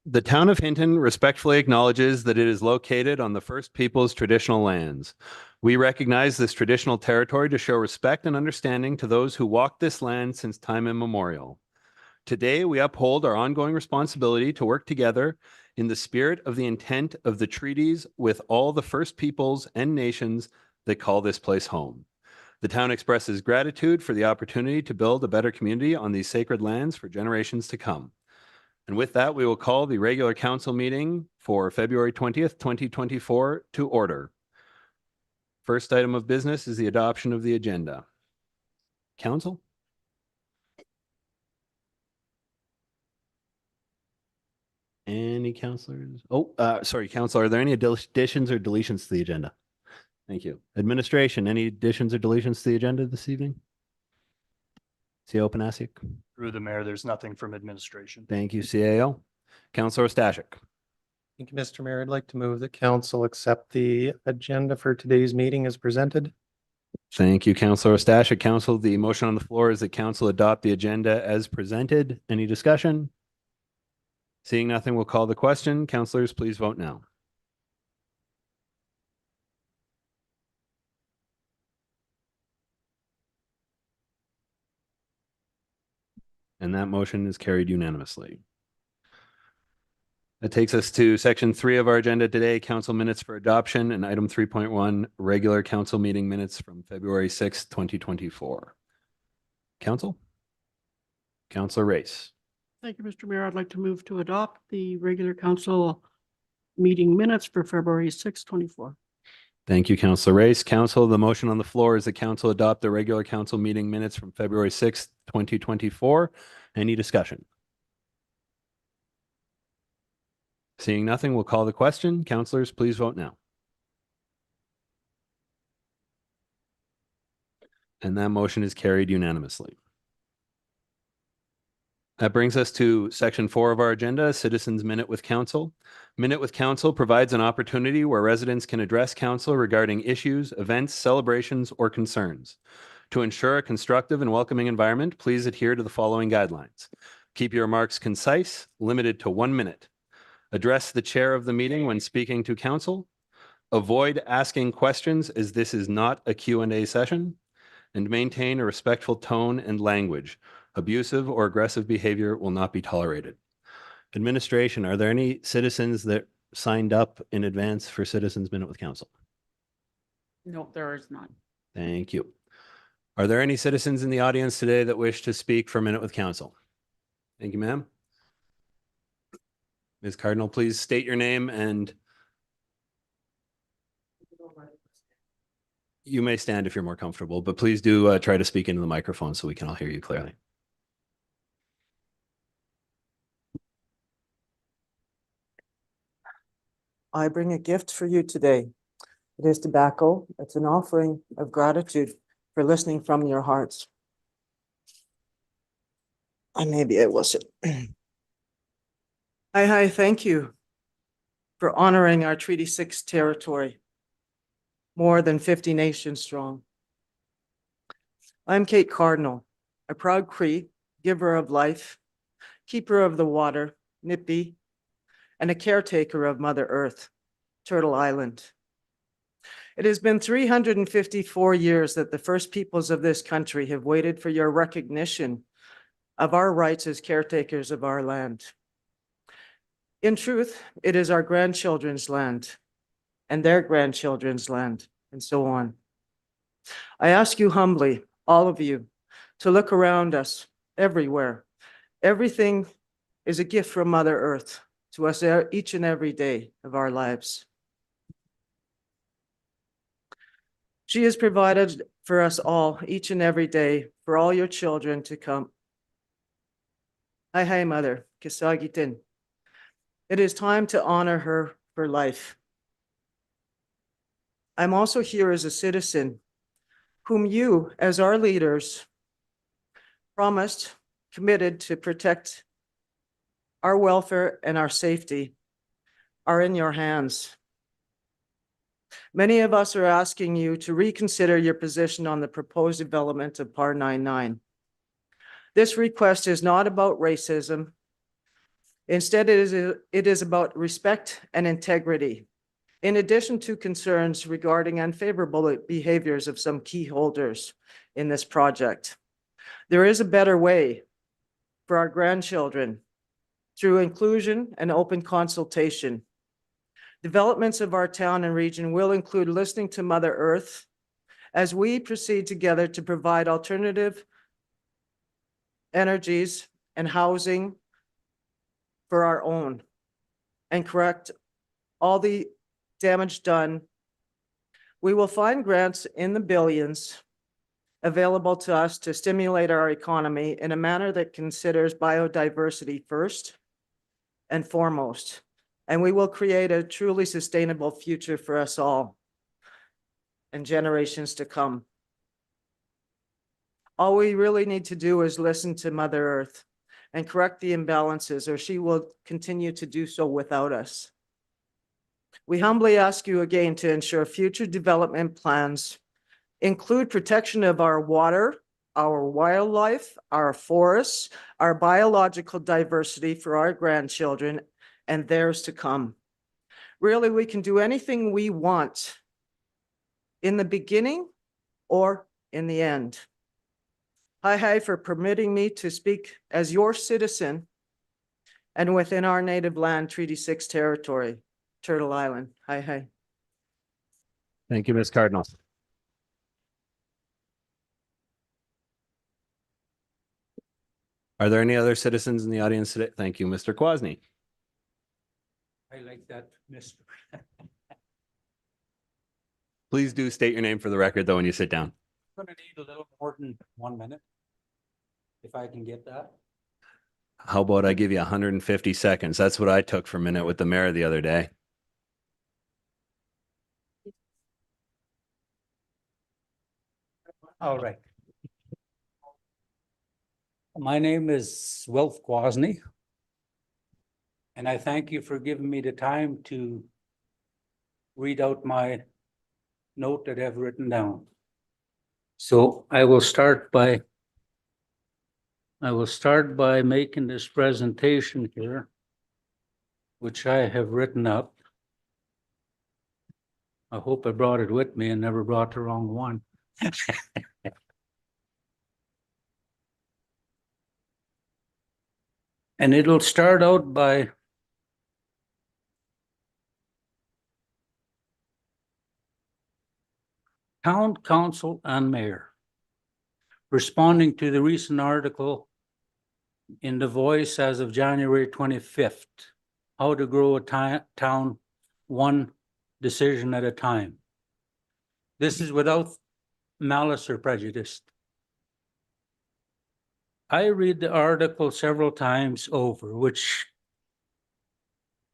The town of Hinton respectfully acknowledges that it is located on the First Peoples traditional lands. We recognize this traditional territory to show respect and understanding to those who walked this land since time immemorial. Today, we uphold our ongoing responsibility to work together in the spirit of the intent of the treaties with all the First Peoples and nations that call this place home. The town expresses gratitude for the opportunity to build a better community on these sacred lands for generations to come. And with that, we will call the regular council meeting for February 20th, 2024 to order. First item of business is the adoption of the agenda. Council? Any councilors? Sorry, council, are there any additions or deletions to the agenda? Thank you. Administration, any additions or deletions to the agenda this evening? CEO Panasiuk? Through the mayor, there's nothing from administration. Thank you, CAO. Councilor Stashik? Thank you, Mr. Mayor. I'd like to move the council accept the agenda for today's meeting as presented. Thank you, Councilor Stashik. Council, the motion on the floor is that council adopt the agenda as presented. Any discussion? Seeing nothing, we'll call the question. Councilors, please vote now. And that motion is carried unanimously. That takes us to section 3 of our agenda today, council minutes for adoption, and item 3.1, regular council meeting minutes from February 6th, 2024. Council? Councilor Race. Thank you, Mr. Mayor. I'd like to move to adopt the regular council meeting minutes for February 6, 24. Thank you, Councilor Race. Council, the motion on the floor is that council adopt the regular council meeting minutes from February 6th, 2024. Any discussion? Seeing nothing, we'll call the question. Councilors, please vote now. And that motion is carried unanimously. That brings us to section 4 of our agenda, Citizens Minute with Council. Minute with Council provides an opportunity where residents can address council regarding issues, events, celebrations, or concerns. To ensure a constructive and welcoming environment, please adhere to the following guidelines. Keep your remarks concise, limited to 1 minute. Address the chair of the meeting when speaking to council. Avoid asking questions as this is not a Q&A session. And maintain a respectful tone and language. Abusive or aggressive behavior will not be tolerated. Administration, are there any citizens that signed up in advance for Citizens Minute with Council? No, there is none. Thank you. Are there any citizens in the audience today that wish to speak for Minute with Council? Thank you, ma'am. Ms. Cardinal, please state your name, and you may stand if you're more comfortable, but please do try to speak into the microphone so we can all hear you clearly. I bring a gift for you today. It is tobacco. It's an offering of gratitude for listening from your hearts. And maybe I will sit. Hi, thank you for honoring our Treaty 6 territory, more than 50 nations strong. I'm Kate Cardinal, a proud Cree, giver of life, keeper of the water, Nippy, and a caretaker of Mother Earth, Turtle Island. It has been 354 years that the first peoples of this country have waited for your recognition of our rights as caretakers of our land. In truth, it is our grandchildren's land and their grandchildren's land, and so on. I ask you humbly, all of you, to look around us everywhere. Everything is a gift from Mother Earth to us each and every day of our lives. She has provided for us all each and every day for all your children to come. Hi, Mother, Kisagitin. It is time to honor her for life. I'm also here as a citizen whom you, as our leaders, promised, committed to protect our welfare and our safety are in your hands. Many of us are asking you to reconsider your position on the proposed development of Par 99. This request is not about racism. Instead, it is about respect and integrity, in addition to concerns regarding unfavorable behaviors of some key holders in this project. There is a better way for our grandchildren through inclusion and open consultation. Developments of our town and region will include listening to Mother Earth as we proceed together to provide alternative energies and housing for our own and correct all the damage done. We will find grants in the billions available to us to stimulate our economy in a manner that considers biodiversity first and foremost. And we will create a truly sustainable future for us all and generations to come. All we really need to do is listen to Mother Earth and correct the imbalances, or she will continue to do so without us. We humbly ask you again to ensure future development plans include protection of our water, our wildlife, our forests, our biological diversity for our grandchildren and theirs to come. Really, we can do anything we want in the beginning or in the end. Hi for permitting me to speak as your citizen and within our native land, Treaty 6 territory, Turtle Island. Hi. Thank you, Ms. Cardinal. Are there any other citizens in the audience today? Thank you, Mr. Quasny. I like that, Mr. Please do state your name for the record, though, when you sit down. Gonna need a little more than 1 minute. If I can get that. How about I give you 150 seconds? That's what I took for a minute with the mayor the other day. All right. My name is Wilf Quasny. And I thank you for giving me the time to read out my note that I've written down. So I will start by making this presentation here, which I have written up. I hope I brought it with me and never brought the wrong one. And it'll start out by town council and mayor responding to the recent article in The Voice as of January 25th, how to grow a town one decision at a time. This is without malice or prejudice. I read the article several times over, which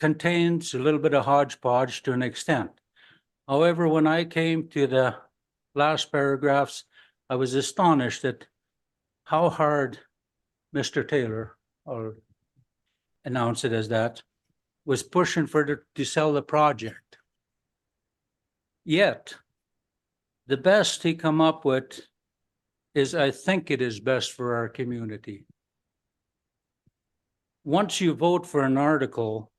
contains a little bit of hodgepodge to an extent. However, when I came to the last paragraphs, I was astonished at how hard Mr. Taylor, or announce it as that, was pushing to sell the project. Yet, the best he come up with is, I think it is best for our community. Once you vote for an article,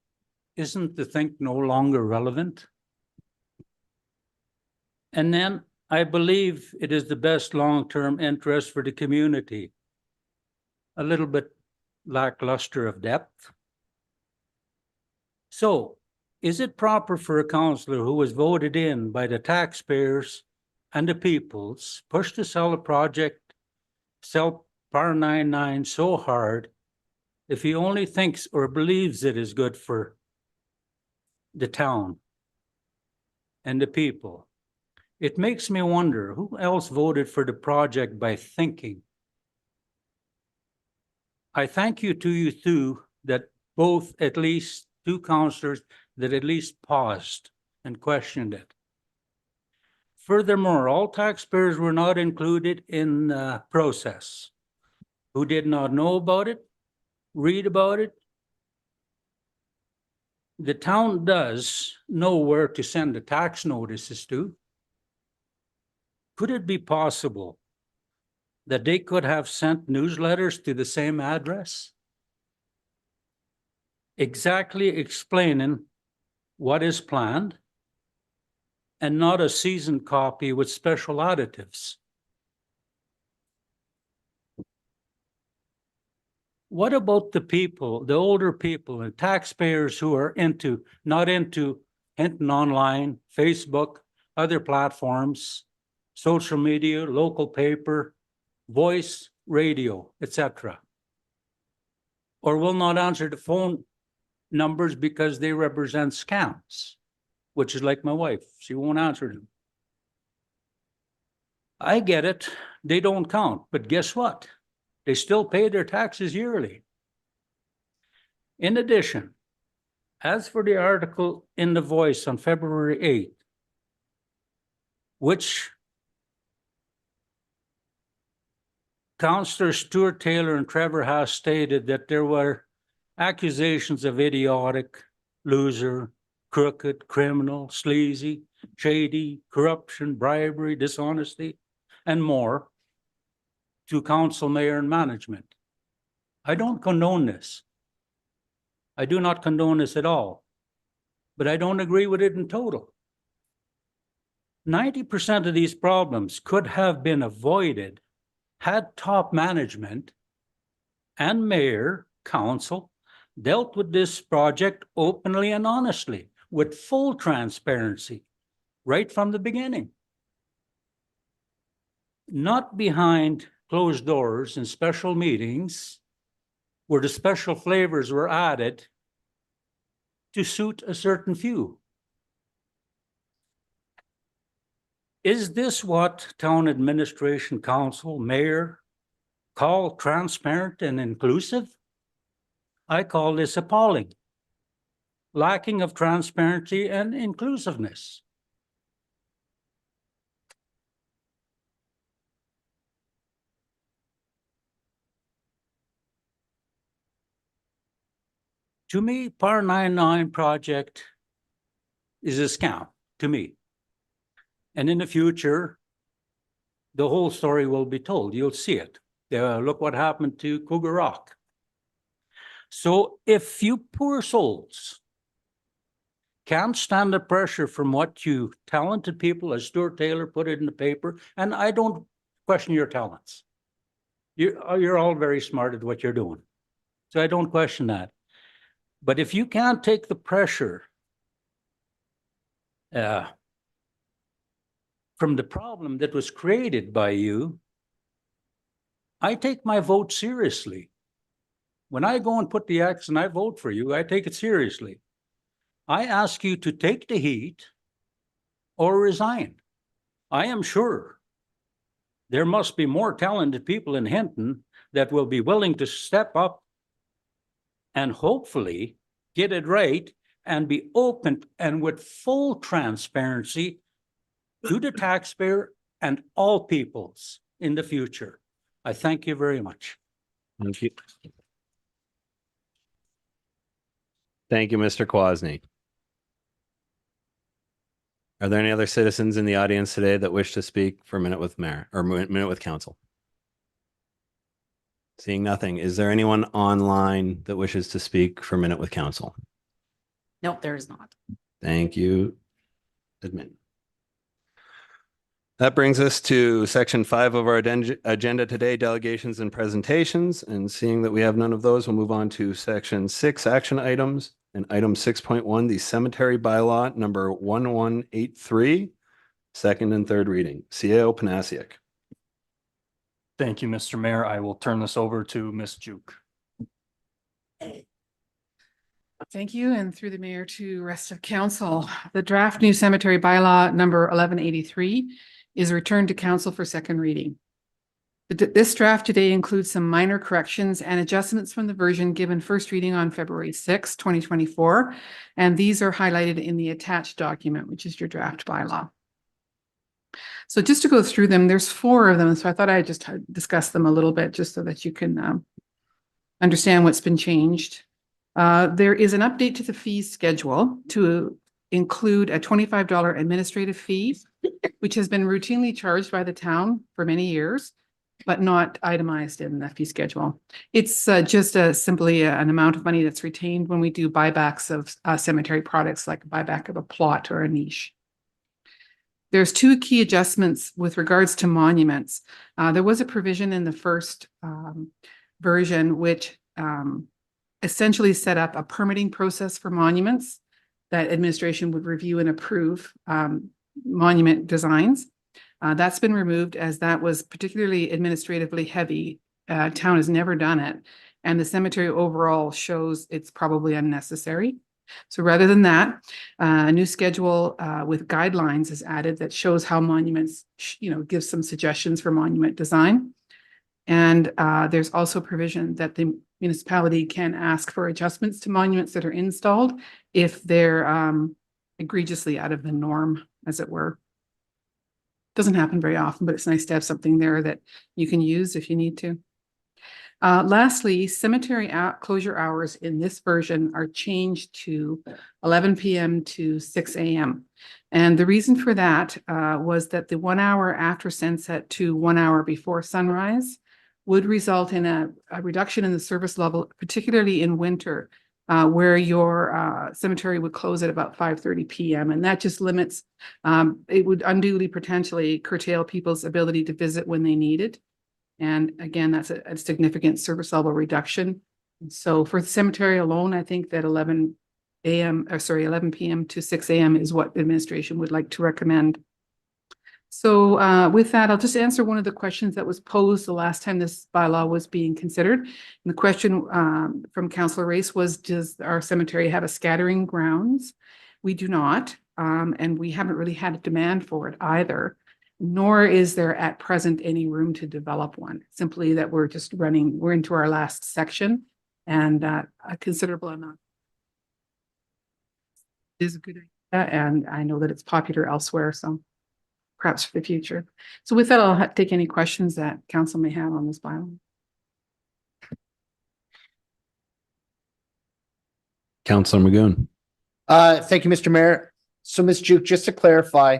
isn't the think no longer relevant? And then I believe it is the best long-term interest for the community. A little bit lackluster of depth. So, is it proper for a councillor who was voted in by the taxpayers and the peoples, pushed to sell a project, sell Par 99 so hard, if he only thinks or believes it is good for the town and the people? It makes me wonder who else voted for the project by thinking. I thank you two that both, at least two councillors that at least paused and questioned it. Furthermore, all taxpayers were not included in the process. Who did not know about it, read about it. The town does know where to send the tax notices to. Could it be possible that they could have sent newsletters to the same address? exactly explaining what is planned and not a seasoned copy with special additives. What about the people, the older people and taxpayers who are not into Hinton Online, Facebook, other platforms, social media, local paper, voice, radio, etc.? Or will not answer the phone numbers because they represent scams, which is like my wife. She won't answer them. I get it. They don't count, but guess what? They still pay their taxes yearly. In addition, as for the article in The Voice on February 8th, which Councillor Stuart Taylor and Trevor Haas stated that there were accusations of idiotic, loser, crooked, criminal, sleazy, shady, corruption, bribery, dishonesty, and more to council, mayor, and management. I don't condone this. I do not condone this at all, but I don't agree with it in total. 90% of these problems could have been avoided had top management and mayor, council dealt with this project openly and honestly, with full transparency, right from the beginning. Not behind closed doors in special meetings where the special flavors were added to suit a certain few. Is this what town administration, council, mayor call transparent and inclusive? I call this appalling. Lacking of transparency and inclusiveness. To me, Par 99 project is a scam, to me. And in the future, the whole story will be told. You'll see it. Look what happened to Cougar Rock. So if you poor souls can't stand the pressure from what you talented people, as Stuart Taylor put it in the paper, and I don't question your talents. You're all very smart at what you're doing. So I don't question that. But if you can't take the pressure from the problem that was created by you, I take my vote seriously. When I go and put the X and I vote for you, I take it seriously. I ask you to take the heat or resign. I am sure there must be more talented people in Hinton that will be willing to step up and hopefully get it right and be open and with full transparency to the taxpayer and all peoples in the future. I thank you very much. Thank you. Thank you, Mr. Kwasny. Are there any other citizens in the audience today that wish to speak for a minute with mayor or minute with council? Seeing nothing, is there anyone online that wishes to speak for a minute with council? No, there is not. Thank you, admin. That brings us to section 5 of our agenda today, delegations and presentations. And seeing that we have none of those, we'll move on to section 6, action items. And item 6.1, the cemetery bylaw number 1183, second and third reading. CAO Panasiuk. Thank you, Mr. Mayor. I will turn this over to Ms. Juke. Thank you, and through the mayor to rest of council. The draft new cemetery bylaw number 1183 is returned to council for second reading. This draft today includes some minor corrections and adjustments from the version given first reading on February 6, 2024. And these are highlighted in the attached document, which is your draft bylaw. So just to go through them, there's 4 of them. So I thought I'd just discuss them a little bit just so that you can understand what's been changed. There is an update to the fee schedule to include a $25 administrative fee, which has been routinely charged by the town for many years. but not itemized in the fee schedule. It's just simply an amount of money that's retained when we do buybacks of cemetery products, like a buyback of a plot or a niche. There's two key adjustments with regards to monuments. There was a provision in the first version which essentially set up a permitting process for monuments that administration would review and approve monument designs. That's been removed as that was particularly administratively heavy. Town has never done it, and the cemetery overall shows it's probably unnecessary. So rather than that, a new schedule with guidelines is added that shows how monuments, gives some suggestions for monument design. And there's also provision that the municipality can ask for adjustments to monuments that are installed if they're egregiously out of the norm, as it were. Doesn't happen very often, but it's nice to have something there that you can use if you need to. Lastly, cemetery closure hours in this version are changed to 11 p.m. to 6 a.m. And the reason for that was that the 1 hour after sunset to 1 hour before sunrise would result in a reduction in the service level, particularly in winter, where your cemetery would close at about 5:30 p.m. And that just limits, it would unduly potentially curtail people's ability to visit when they need it. And again, that's a significant service level reduction. So for the cemetery alone, I think that 11 p.m. to 6 a.m. is what the administration would like to recommend. So with that, I'll just answer one of the questions that was posed the last time this bylaw was being considered. And the question from Councillor Race was, does our cemetery have a scattering grounds? We do not, and we haven't really had a demand for it either. Nor is there at present any room to develop one, simply that we're into our last section, and a considerable amount is a good idea, and I know that it's popular elsewhere, so perhaps for the future. So with that, I'll take any questions that council may have on this bylaw. Councillor Magoon. Thank you, Mr. Mayor. So Ms. Juke, just to clarify,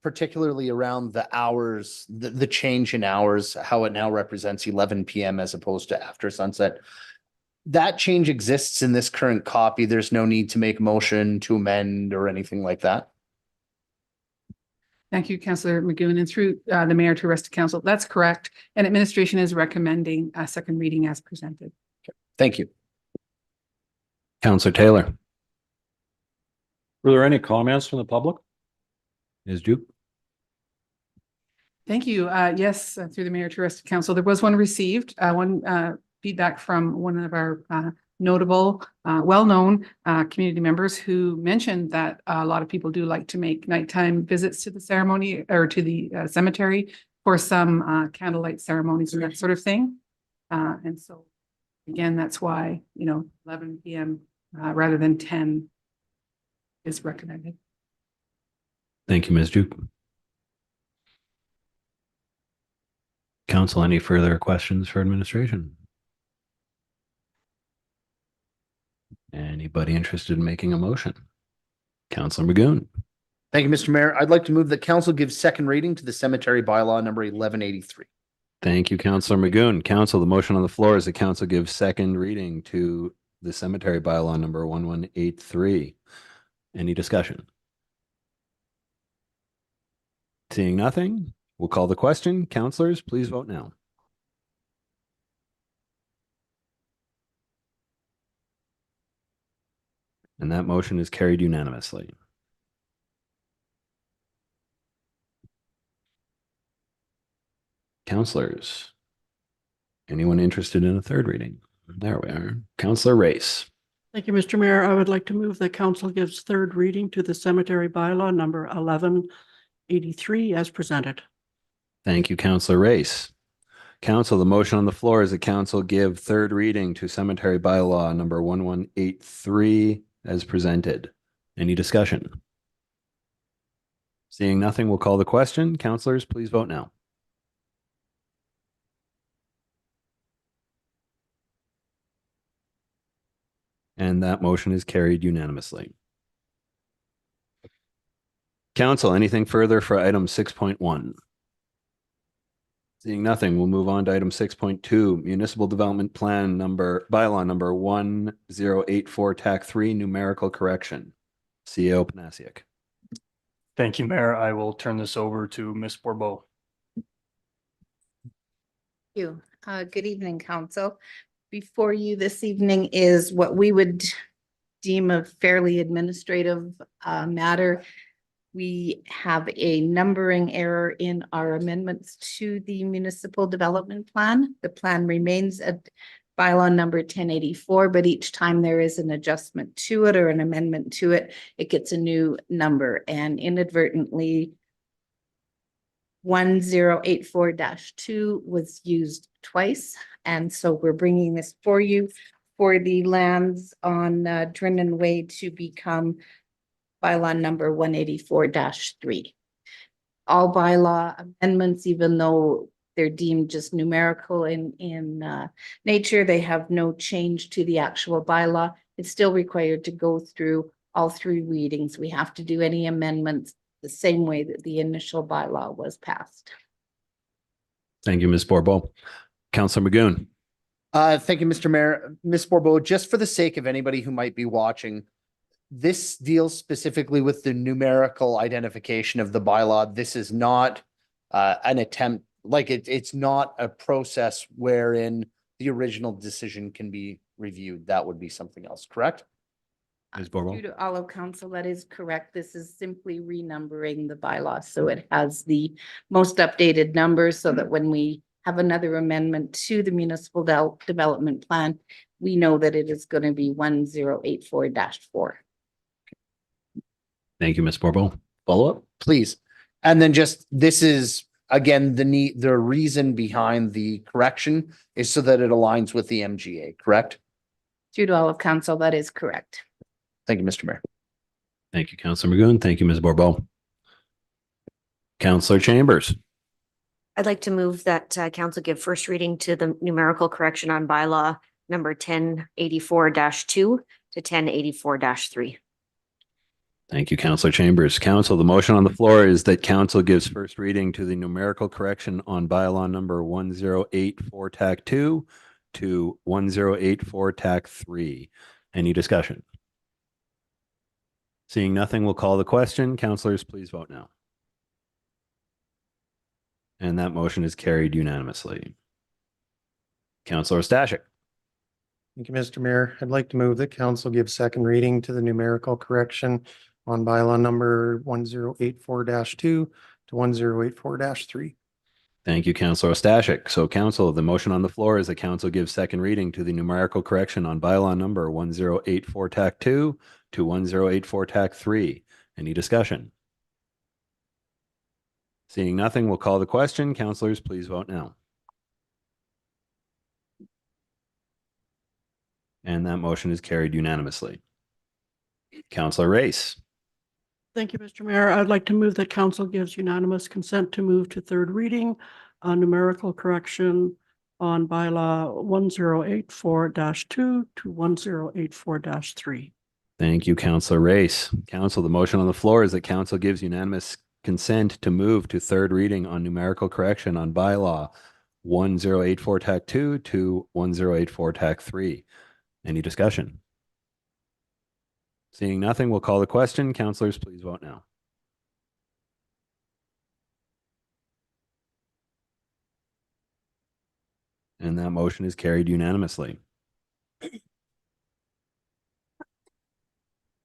particularly around the hours, the change in hours, how it now represents 11 p.m. as opposed to after sunset. That change exists in this current copy. There's no need to make a motion to amend or anything like that. Thank you, Councillor Magoon, and through the mayor to rest of council. That's correct. And administration is recommending a second reading as presented. Thank you. Councillor Taylor. Were there any comments from the public? Ms. Duke. Thank you. Yes, through the mayor to rest of council, there was one received, one feedback from one of our notable, well-known community members who mentioned that a lot of people do like to make nighttime visits to the ceremony or to the cemetery for some candlelight ceremonies and that sort of thing. And so again, that's why, 11 p.m. Rather than 10 is recommended. Thank you, Ms. Duke. Council, any further questions for administration? Anybody interested in making a motion? Councillor Magoon. Thank you, Mr. Mayor. I'd like to move that council gives second reading to the cemetery bylaw number 1183. Thank you, Councillor Magoon. Council, the motion on the floor is the council gives second reading to the cemetery bylaw number 1183. Any discussion? Seeing nothing, we'll call the question. Councillors, please vote now. And that motion is carried unanimously. Councillors, anyone interested in a third reading? There we are. Councillor Race. Thank you, Mr. Mayor. I would like to move that council gives third reading to the cemetery bylaw number 1183 as presented. Thank you, Councillor Race. Council, the motion on the floor is that council give third reading to cemetery bylaw number 1183 as presented. Any discussion? Seeing nothing, we'll call the question. Councillors, please vote now. And that motion is carried unanimously. Council, anything further for item 6.1? Seeing nothing, we'll move on to item 6.2, Municipal Development Plan bylaw number 1084, TAC 3, numerical correction. CEO Panasiuk. Thank you, Mayor. I will turn this over to Ms. Borbo. You. Good evening, council. Before you this evening is what we would deem a fairly administrative matter. We have a numbering error in our amendments to the municipal development plan. The plan remains at bylaw number 1084, but each time there is an adjustment to it or an amendment to it, it gets a new number, and inadvertently 1084-2 was used twice. And so we're bringing this for you for the lands on Drennan Way to become bylaw number 184-3. All bylaw amendments, even though they're deemed just numerical in nature, they have no change to the actual bylaw. It's still required to go through all three readings. We have to do any amendments the same way that the initial bylaw was passed. Thank you, Ms. Borbo. Councillor Magoon. Thank you, Mr. Mayor. Ms. Borbo, just for the sake of anybody who might be watching, this deals specifically with the numerical identification of the bylaw. This is not an attempt, like it's not a process wherein the original decision can be reviewed. That would be something else, correct? Ms. Due Borbo. to all of council, that is correct. This is simply renumbering the bylaw. So it has the most updated numbers so that when we have another amendment to the municipal development plan, we know that it is going to be 1084-4. Thank you, Ms. Borbo. Follow up? Please. And then just, this is, again, the reason behind the correction is so that it aligns with the MGA, correct? Due to all of council, that is correct. Thank you, Mr. Mayor. Thank you, Councillor Magoon. Thank you, Ms. Borbo. Councillor Chambers. I'd like to move that council give first reading to the numerical correction on bylaw number 1084-2 to 1084-3. Thank you, Councillor Chambers. Council, the motion on the floor is that council gives first reading to the numerical correction on bylaw number 1084 TAC 2 to 1084 TAC 3. Any discussion? Seeing nothing, we'll call the question. Councillors, please vote now. And that motion is carried unanimously. Councillor Stashik. Thank you, Mr. Mayor. I'd like to move that council give second reading to the numerical correction on bylaw number 1084-2 to 1084-3. Thank you, Councillor Stashik. So council, the motion on the floor is that council gives second reading to the numerical correction on bylaw number 1084 TAC 2 to 1084 TAC 3. Any discussion? Seeing nothing, we'll call the question. Councillors, please vote now. And that motion is carried unanimously. Councillor Race. Thank you, Mr. Mayor. I'd like to move that council gives unanimous consent to move to third reading on numerical correction on bylaw 1084-2 to 1084-3. Thank you, Councillor Race. Council, the motion on the floor is that council gives unanimous consent to move to third reading on numerical correction on bylaw 1084 TAC 2 to 1084 TAC 3. Any discussion? Seeing nothing, we'll call the question. Councillors, please vote now. And that motion is carried unanimously.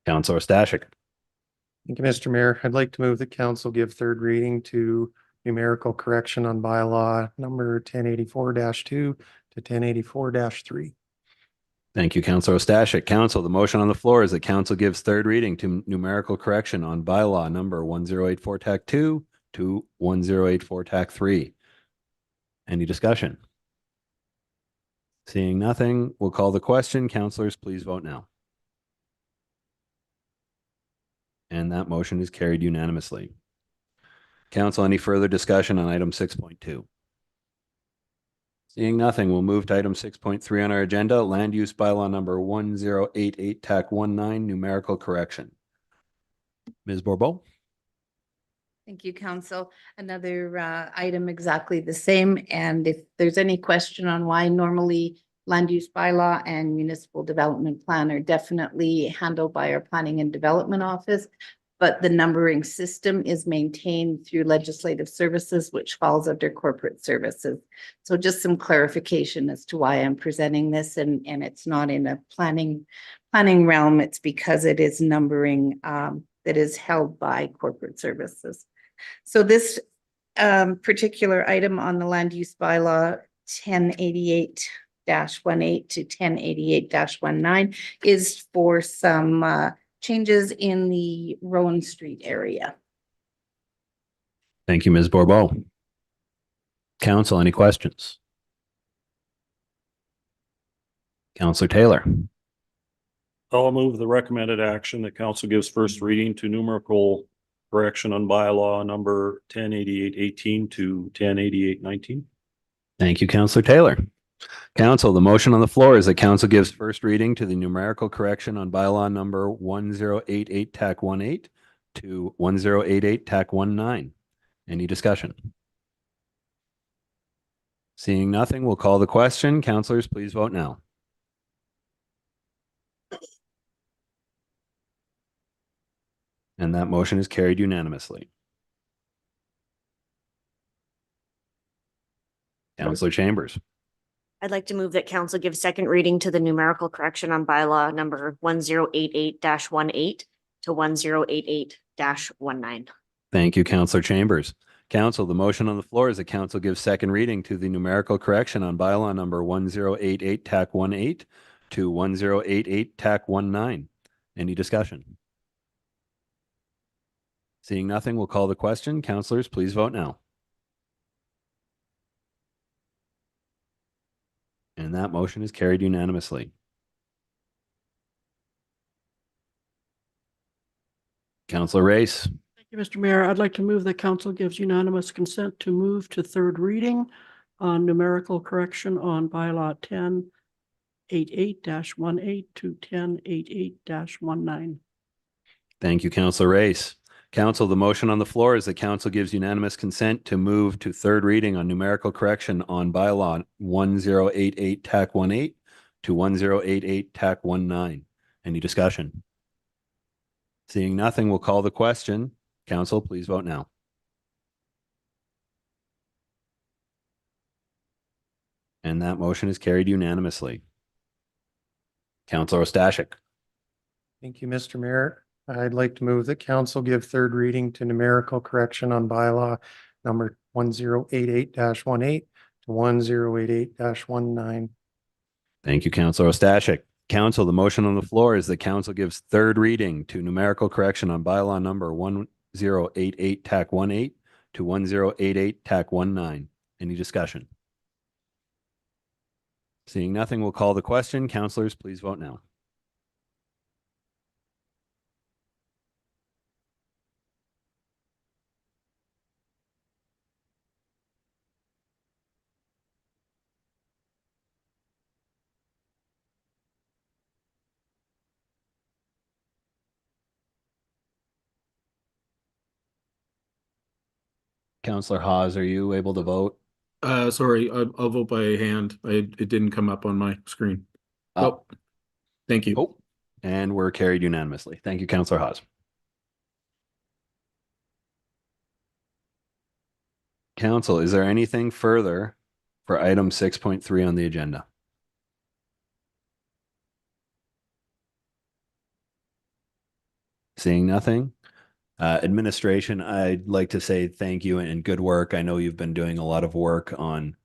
Councillor Stashik. Thank you, Mr. Mayor. I'd like to move that council give third reading to numerical correction on bylaw number 1084-2 to 1084-3. Thank you, Councillor Stashik. Council, the motion on the floor is that council gives third reading to numerical correction on bylaw number 1084 TAC 2 to 1084 TAC 3. Any discussion? Seeing nothing, we'll call the question. Councillors, please vote now. And that motion is carried unanimously. Council, any further discussion on item 6.2? Seeing nothing, we'll move to item 6.3 on our agenda, land use bylaw number 1088 TAC 19, numerical correction. Ms. Borbo. Thank you, council. Another item exactly the same. And if there's any question on why normally land use bylaw and municipal development plan are definitely handled by our planning and development office, but the numbering system is maintained through legislative services, which falls under corporate services. So just some clarification as to why I'm presenting this, and it's not in a planning realm. It's because it is numbering that is held by corporate services. So this particular item on the land use bylaw 1088-18 to 1088-19 is for some changes in the Rowan Street area. Thank you, Ms. Bourbeau. Council, any questions? Councillor Taylor. I'll move the recommended action that council gives first reading to numerical correction on bylaw number 1088-18 to 1088-19. Thank you, Councillor Taylor. Council, the motion on the floor is that council gives first reading to the numerical correction on bylaw number 1088 TAC 18 to 1088 TAC 19. Any discussion? Seeing nothing, we'll call the question. Councillors, please vote now. And that motion is carried unanimously. Councillor Chambers. I'd like to move that council give second reading to the numerical correction on bylaw number 1088-18 to 1088-19. Thank you, Councillor Chambers. Council, the motion on the floor is that council gives second reading to the numerical correction on bylaw number 1088 TAC 18 to 1088 TAC 19. Any discussion? Seeing nothing, we'll call the question. Councillors, please vote now. And that motion is carried unanimously. Councillor Race. Thank you, Mr. Mayor. I'd like to move that council gives unanimous consent to move to third reading on numerical correction on bylaw 1088-18 to 1088-19. Thank you, Councillor Race. Council, the motion on the floor is that council gives unanimous consent to move to third reading on numerical correction on bylaw 1088 TAC 18 to 1088 TAC 19. Any discussion? Seeing nothing, we'll call the question. Council, please vote now. And that motion is carried unanimously. Councillor Ostashik. Thank you, Mr. Mayor. I'd like to move that council give third reading to numerical correction on bylaw number 1088-18 to 1088-19. Thank you, Councillor Ostashik. Council, the motion on the floor is that council gives third reading to numerical correction on bylaw number 1088 TAC 18 to 1088 TAC 19. Any discussion? Seeing nothing, we'll call the question. Councillors, please vote now. Councillor Hawes, are you able to vote? Sorry, I'll vote by hand. It didn't come up on my screen. Oh. Thank you. Oh, and we're carried unanimously. Thank you, Councillor Hawes. Council, is there anything further for item 6.3 on the agenda? Seeing nothing. Administration, I'd like to say thank you and good work. I know you've been doing a lot of work on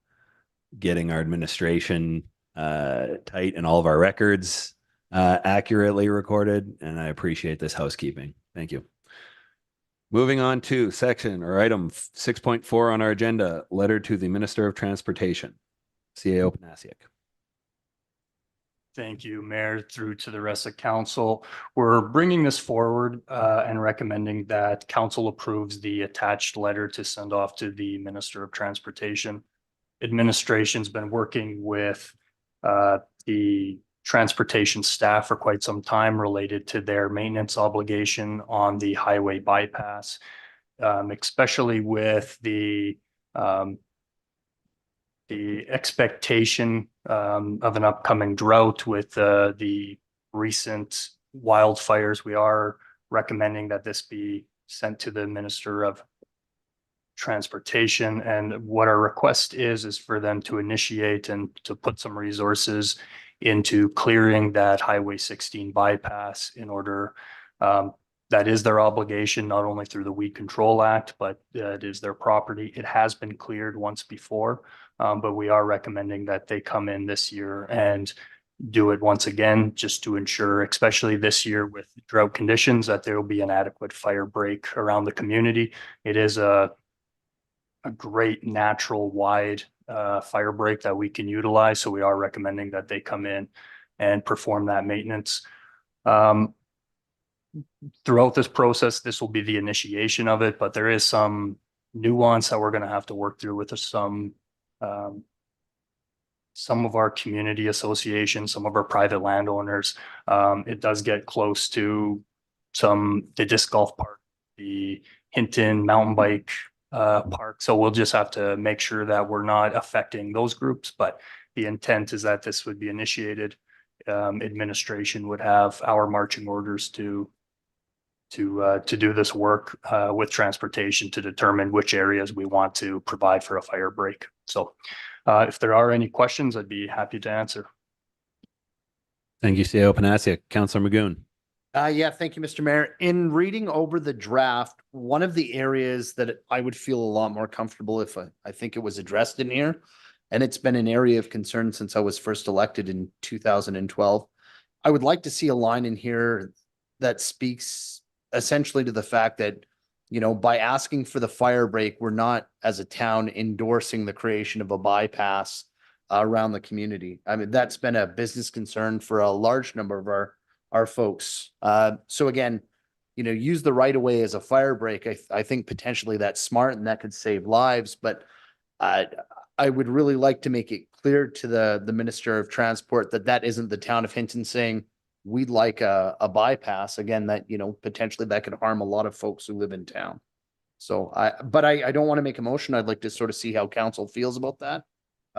getting our administration tight and all of our records accurately recorded, and I appreciate this housekeeping. Thank you. Moving on to section or item 6.4 on our agenda, letter to the Minister of Transportation, CAO Panasiuk. Thank you, Mayor, through to the rest of council. We're bringing this forward and recommending that council approves the attached letter to send off to the Minister of Transportation. Administration's been working with the transportation staff for quite some time related to their maintenance obligation on the highway bypass. especially with the expectation of an upcoming drought with the recent wildfires. We are recommending that this be sent to the Minister of Transportation. And what our request is for them to initiate and to put some resources into clearing that Highway 16 bypass in order, that is their obligation, not only through the Weed Control Act, but it is their property. It has been cleared once before, but we are recommending that they come in this year and do it once again, just to ensure, especially this year with drought conditions, that there will be an adequate fire break around the community. It is a great natural wide fire break that we can utilize. So we are recommending that they come in and perform that maintenance. Throughout this process, this will be the initiation of it, but there is some nuance that we're going to have to work through with some of our community associations, some of our private landowners. It does get close to the disc golf park, the Hinton mountain bike park. So we'll just have to make sure that we're not affecting those groups, but the intent is that this would be initiated. Administration would have our marching orders to do this work with transportation to determine which areas we want to provide for a fire break. So if there are any questions, I'd be happy to answer. Thank you, CEO Panasiuk. Councillor Magoon. Yeah, thank you, Mr. Mayor. In reading over the draft, one of the areas that I would feel a lot more comfortable if I think it was addressed in here, and it's been an area of concern since I was first elected in 2012. I would like to see a line in here that speaks essentially to the fact that, you know, by asking for the fire break, we're not as a town endorsing the creation of a bypass around the community. I mean, that's been a business concern for a large number of our folks. So again, you know, use the right of way as a fire break. I think potentially that's smart and that could save lives, but I would really like to make it clear to the Minister of Transport that that isn't the town of Hinton saying we'd like a bypass. Again, that, you know, potentially that could harm a lot of folks who live in town. So but I don't want to make a motion. I'd like to sort of see how council feels about that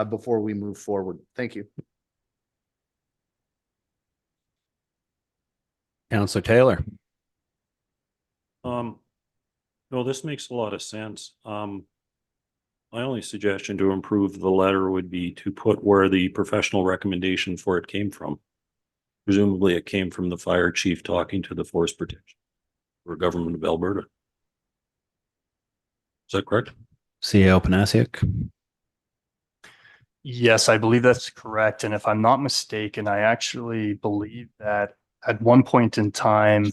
before we move forward. Thank you. Councillor Taylor. No, this makes a lot of sense. My only suggestion to improve the letter would be to put where the professional recommendation for it came from. Presumably it came from the fire chief talking to the Forest Protection or Government of Alberta. Is that correct? CEO Panasiuk. Yes, I believe that's correct. And if I'm not mistaken, I actually believe that at one point in time,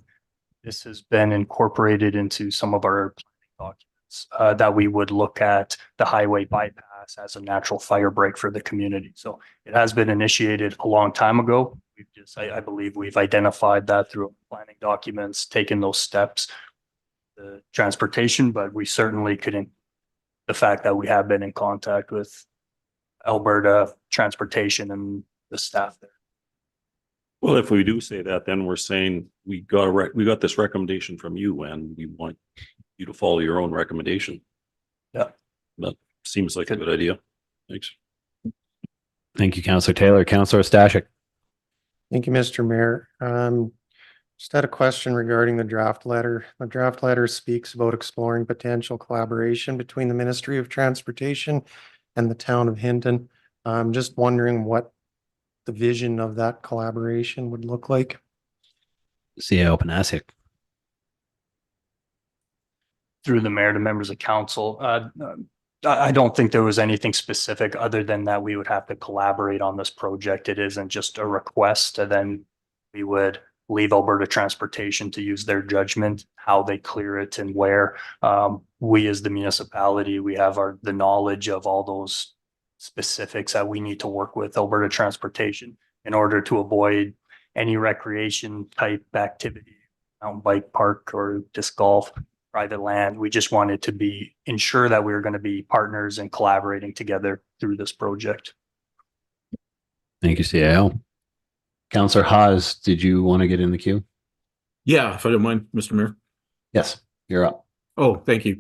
this has been incorporated into some of our planning documents that we would look at the highway bypass as a natural fire break for the community. So it has been initiated a long time ago. We've just, I believe we've identified that through planning documents, taken those steps, the transportation, but we certainly couldn't, the fact that we have been in contact with Alberta Transportation and the staff there. Well, if we do say that, then we're saying we got this recommendation from you and we want you to follow your own recommendation. Yeah. That seems like a good idea. Thanks. Thank you, Councillor Taylor. Councillor Stashik. Thank you, Mr. Mayor. Just had a question regarding the draft letter. The draft letter speaks about exploring potential collaboration between the Ministry of Transportation and the town of Hinton. I'm just wondering what the vision of that collaboration would look like. CEO Panasiuk. Through the mayor to members of council, I don't think there was anything specific other than that we would have to collaborate on this project. It isn't just a request, and then we would leave Alberta Transportation to use their judgment, how they clear it and where. We as the municipality, we have the knowledge of all those specifics that we need to work with Alberta Transportation in order to avoid any recreation type activity, mountain bike park or disc golf, private land. We just wanted to ensure that we were going to be partners and collaborating together through this project. Thank you, CIO. Councillor Haas, did you want to get in the queue? Yeah, if I don't mind, Mr. Mayor. Yes, you're up. Oh, thank you.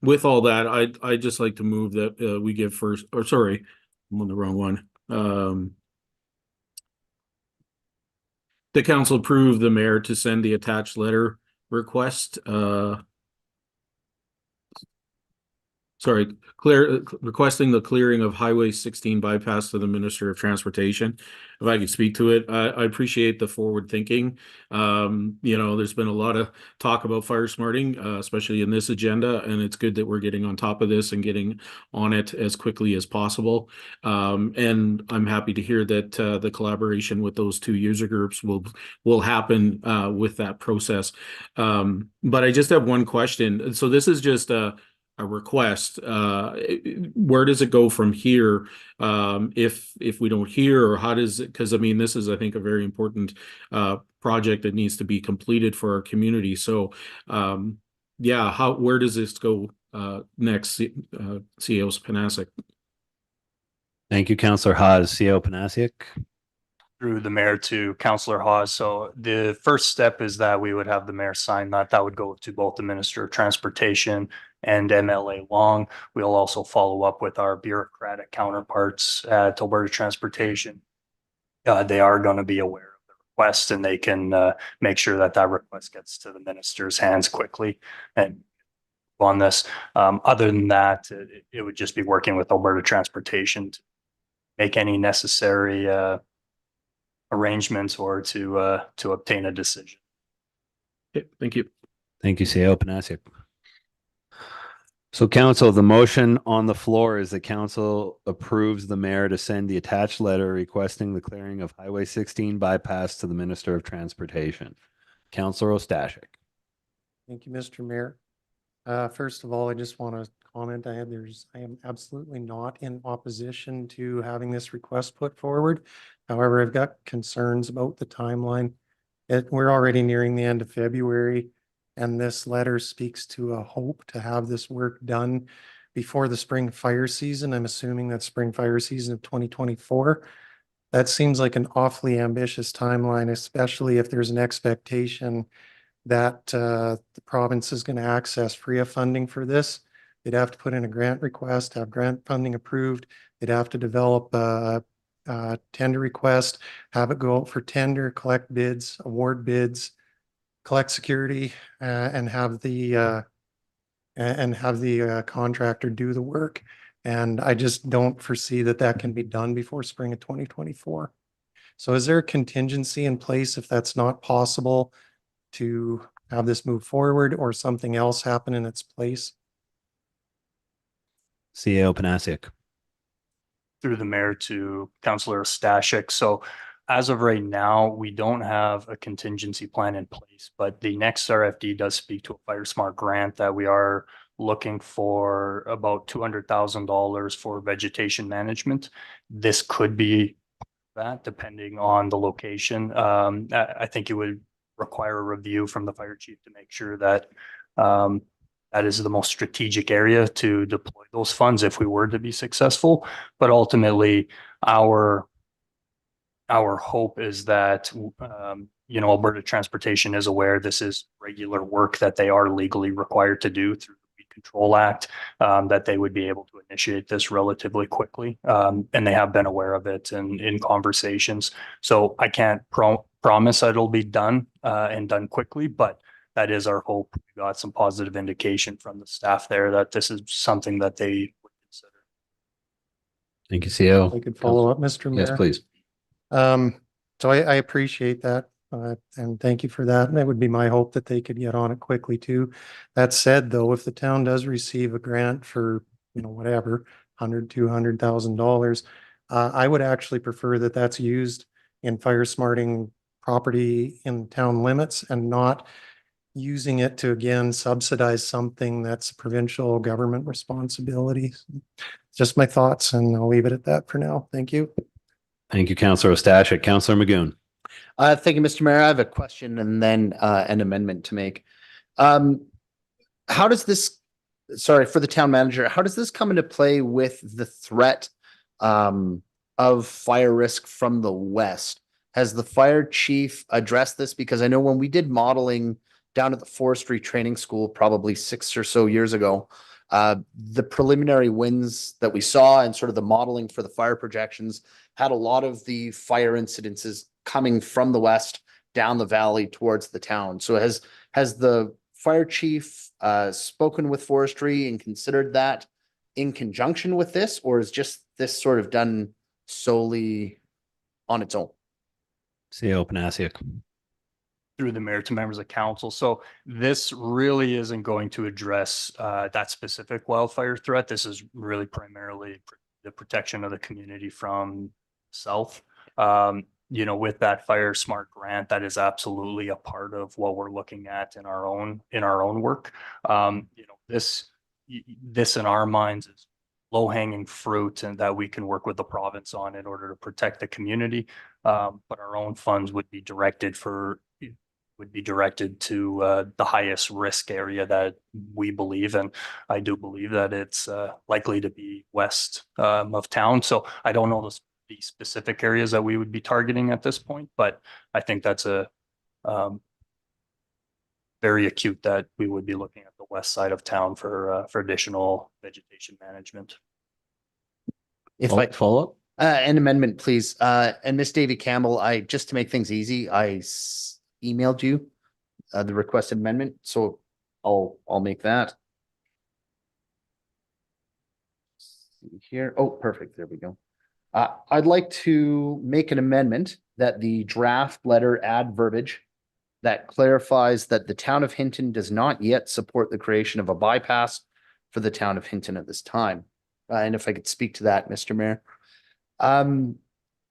With all that, I'd just like to move that we give first, or sorry, I'm on the wrong one. The council approve the mayor to send the attached letter request, requesting the clearing of Highway 16 bypass to the Minister of Transportation. If I could speak to it, I appreciate the forward thinking. There's been a lot of talk about fire smarting, especially in this agenda, and it's good that we're getting on top of this and getting on it as quickly as possible. And I'm happy to hear that the collaboration with those two user groups will happen with that process. But I just have one question. So this is just a request. Where does it go from here? If we don't hear, or how does it, because I mean, this is, I think, a very important project that needs to be completed for our community. So where does this go next? CEO Panasic. Thank you, Councillor Haas. CEO Panasic. Through the mayor to Councillor Hawes. So the first step is that we would have the mayor sign that. That would go to both the Minister of Transportation and MLA Long. We'll also follow up with our bureaucratic counterparts at Alberta Transportation. They are going to be aware of the request, and they can make sure that that request gets to the minister's hands quickly and on this. Other than that, it would just be working with Alberta Transportation to make any necessary arrangements or to obtain a decision. Okay, thank you. Thank you, CEO Panasic. So council, the motion on the floor is that council approves the mayor to send the attached letter requesting the clearing of Highway 16 bypass to the Minister of Transportation. Councillor Ostashik. Thank you, Mr. Mayor. First of all, I just want to comment. I am absolutely not in opposition to having this request put forward. However, I've got concerns about the timeline. We're already nearing the end of February, and this letter speaks to a hope to have this work done before the spring fire season. I'm assuming that spring fire season of 2024. That seems like an awfully ambitious timeline, especially if there's an expectation that the province is going to access FRIA funding for this. They'd have to put in a grant request, have grant funding approved. They'd have to develop a tender request, have it go out for tender, collect bids, award bids, collect security, and have the contractor do the work. And I just don't foresee that that can be done before spring of 2024. So is there a contingency in place if that's not possible to have this move forward, or something else happen in its place? CEO Panasic. Through the mayor to Councillor Stashik. So as of right now, we don't have a contingency plan in place, but the next RFD does speak to a Fire Smart grant that we are looking for about $200,000 for vegetation management. This could be that depending on the location. I think it would require a review from the fire chief to make sure that that is the most strategic area to deploy those funds if we were to be successful. But ultimately, our hope is that Alberta Transportation is aware this is regular work that they are legally required to do through the Weed Control Act, that they would be able to initiate this relatively quickly. And they have been aware of it in conversations. So I can't promise that it'll be done and done quickly, but that is our hope. We got some positive indication from the staff there that this is something that they would consider. Thank you, CEO. I could follow up, Mr. Mayor. Yes, please. So I appreciate that, and thank you for that. And it would be my hope that they could get on it quickly too. That said, though, if the town does receive a grant for, whatever, $100,000-$200,000, I would actually prefer that that's used in fire smarting property in town limits and not using it to, again, subsidize something that's provincial government responsibility. Just my thoughts, and I'll leave it at that for now. Thank you. Thank you, Councillor Ostashik. Councillor Magoon. Thank you, Mr. Mayor. I have a question and then an amendment to make. How does this, for the town manager, how does this come into play with the threat of fire risk from the west? Has the fire chief addressed this? Because I know when we did modeling down at the forestry training school probably 6 or so years ago. The preliminary winds that we saw and sort of the modeling for the fire projections had a lot of the fire incidences coming from the west down the valley towards the town. So has the fire chief spoken with forestry and considered that in conjunction with this, or is just this sort of done solely on its own? CEO Panasiuk. Through the mayor to members of council. So this really isn't going to address that specific wildfire threat. This is really primarily the protection of the community from south. You know, with that Fire Smart grant, that is absolutely a part of what we're looking at in our own work. You know, this in our minds is low hanging fruit and that we can work with the province on in order to protect the community. But our own funds would be directed to the highest risk area that we believe, and I do believe that it's likely to be west of town. So I don't know the specific areas that we would be targeting at this point, but I think that's a very acute that we would be looking at the west side of town for additional vegetation management. If I Follow up? an amendment, please. And Miss Davy Campbell, just to make things easy, emailed you the requested amendment, so I'll make that. See here. Oh, perfect. There we go. I'd like to make an amendment that the draft letter add verbiage that clarifies that the town of Hinton does not yet support the creation of a bypass for the town of Hinton at this time. And if I could speak to that, Mr. Mayor.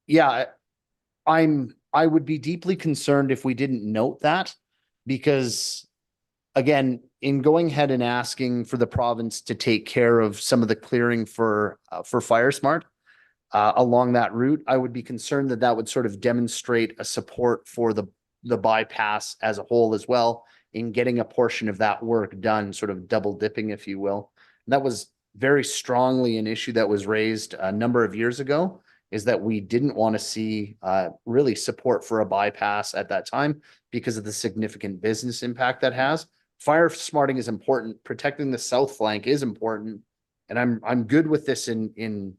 Yeah, I would be deeply concerned if we didn't note that, because again, in going ahead and asking for the province to take care of some of the clearing for Fire Smart along that route, I would be concerned that that would sort of demonstrate a support for the bypass as a whole as well in getting a portion of that work done, sort of double dipping, if you will. And that was very strongly an issue that was raised a number of years ago, is that we didn't want to see really support for a bypass at that time because of the significant business impact that has. Fire smarting is important. Protecting the south flank is important. And I'm good with this in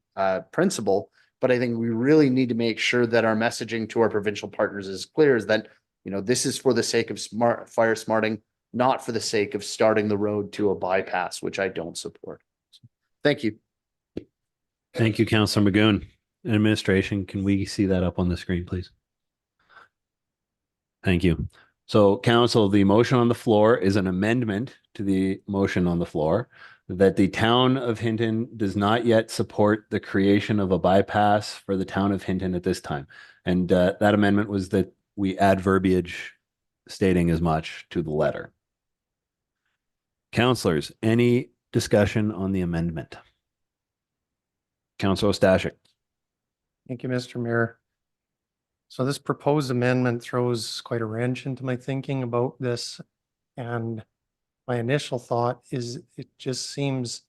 principle, but I think we really need to make sure that our messaging to our provincial partners is clear, is that, you know, this is for the sake of fire smarting, not for the sake of starting the road to a bypass, which I don't support. So, thank you. Thank you, Councillor Magoon. Administration, can we see that up on the screen, please? Thank you. So, council, the motion on the floor is an amendment to the motion on the floor that the town of Hinton does not yet support the creation of a bypass for the town of Hinton at this time. And that amendment was that we add verbiage stating as much to the letter. Councillors, any discussion on the amendment? Councillor Stashik. Thank you, Mr. Mayor. So this proposed amendment throws quite a wrench into my thinking about this. And my initial thought is it just seems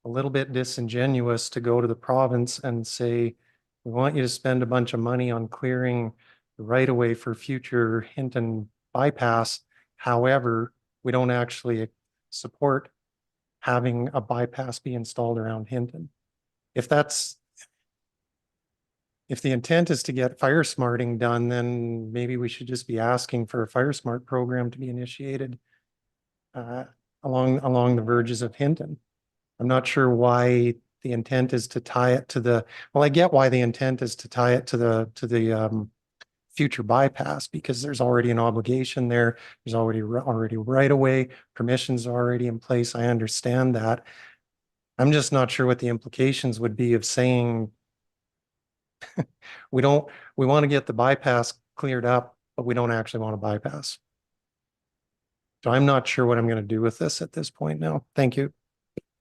a little bit disingenuous to go to the province and say, we want you to spend a bunch of money on clearing the right of way for future Hinton bypass. However, we don't actually support having a bypass be installed around Hinton. If the intent is to get fire smarting done, then maybe we should just be asking for a fire smart program to be initiated along the verges of Hinton. I'm not sure why the intent is to tie it to the, well, I get why the intent is to tie it to the future bypass, because there's already an obligation there. There's already right away, permissions are already in place. I understand that. I'm just not sure what the implications would be of saying we want to get the bypass cleared up, but we don't actually want to bypass. So I'm not sure what I'm going to do with this at this point now. Thank you.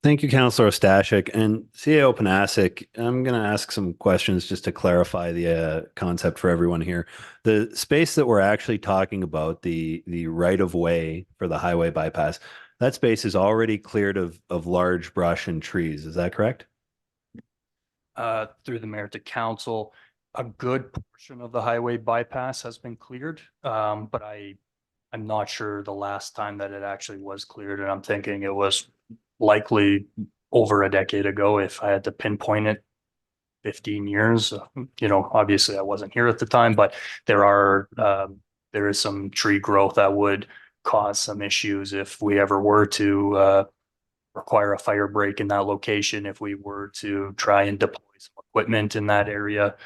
Thank you, Councillor Stashik. And CEO Panasiuk, I'm going to ask some questions just to clarify the concept for everyone here. The space that we're actually talking about, the right of way for the highway bypass, that space is already cleared of large brush and trees. Is that correct? Through the mayor to council, a good portion of the highway bypass has been cleared, but I I'm not sure the last time that it actually was cleared, and I'm thinking it was likely over a decade ago, if I had to pinpoint it. 15 years, obviously I wasn't here at the time, but there is some tree growth that would cause some issues if we ever were to require a fire break in that location, if we were to try and deploy some equipment in that area.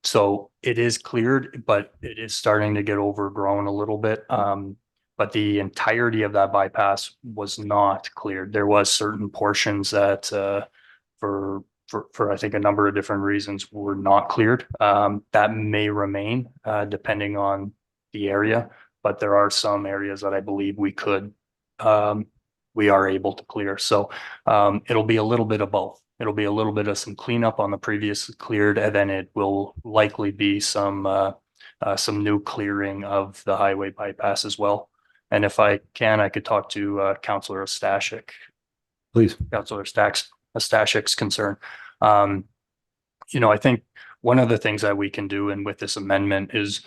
So it is cleared, but it is starting to get overgrown a little bit. But the entirety of that bypass was not cleared. There was certain portions that for I think a number of different reasons were not cleared. That may remain depending on the area, but there are some areas that I believe we are able to clear. So it'll be a little bit of both. It'll be a little bit of some cleanup on the previous cleared, and then it will likely be some new clearing of the highway bypass as well. And if I can, I could talk to Councillor Stashik. Please. Councillor Stashik's concern. I think one of the things that we can do, and with this amendment, is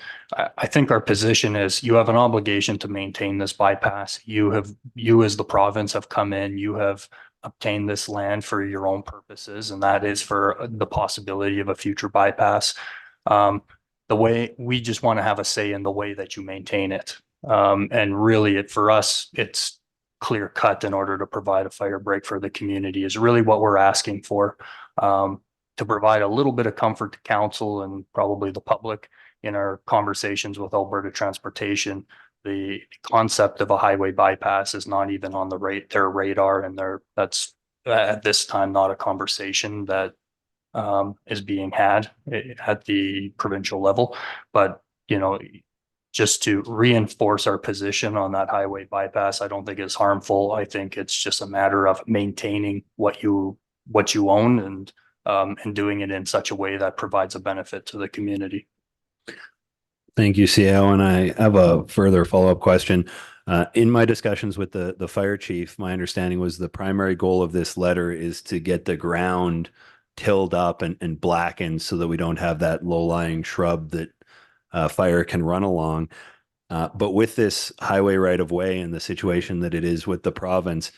I think our position is you have an obligation to maintain this bypass. You as the province have come in, you have obtained this land for your own purposes, and that is for the possibility of a future bypass. The way we just want to have a say in the way that you maintain it. And really for us, it's clear cut in order to provide a fire break for the community is really what we're asking for. To provide a little bit of comfort to council and probably the public in our conversations with Alberta Transportation. The concept of a highway bypass is not even on their radar, and that's at this time not a conversation that is being had at the provincial level. But just to reinforce our position on that highway bypass, I don't think it's harmful. I think it's just a matter of maintaining what you own and doing it in such a way that provides a benefit to the community. Thank you, CEO. And I have a further follow-up question. In my discussions with the fire chief, my understanding was the primary goal of this letter is to get the ground tilled up and blackened so that we don't have that low-lying shrub that fire can run along. But with this highway right-of-way and the situation that it is with the province,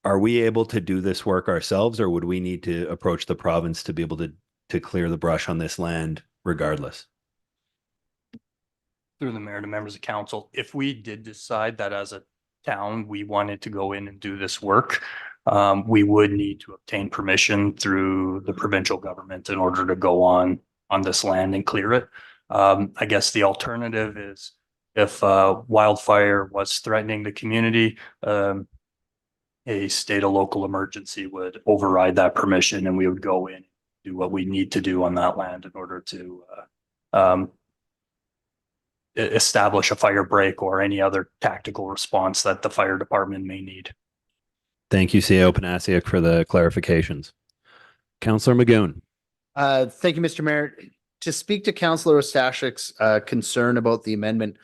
are we able to do this work ourselves, or would we need to approach the province to be able to clear the brush on this land regardless? Through the mayor to members of council, if we did decide that as a town we wanted to go in and do this work, we would need to obtain permission through the provincial government in order to go on this land and clear it. I guess the alternative is if wildfire was threatening the community, a state or local emergency would override that permission, and we would go in and do what we need to do on that land in order to establish a fire break or any other tactical response that the fire department may need. Thank you, CEO Panasiuk, for the clarifications. Councillor Magoon. Thank you, Mr. Mayor. To speak to Councillor Stashik's concern about the amendment,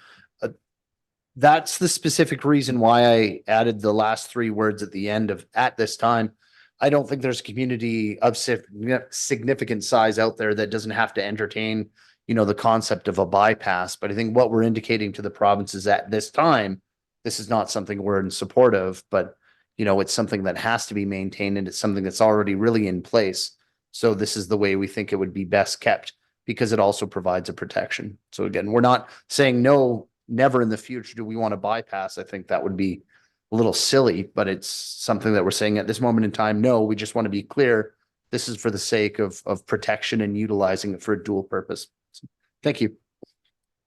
that's the specific reason why I added the last three words at the end of "at this time." I don't think there's a community of significant size out there that doesn't have to entertain, the concept of a bypass. But I think what we're indicating to the province is at this time, this is not something we're in support of, but it's something that has to be maintained, and it's something that's already really in place. So this is the way we think it would be best kept, because it also provides a protection. So again, we're not saying no, never in the future do we want to bypass. I think that would be a little silly, but it's something that we're saying at this moment in time, no, we just want to be clear. This is for the sake of protection and utilizing it for a dual purpose. So, thank you.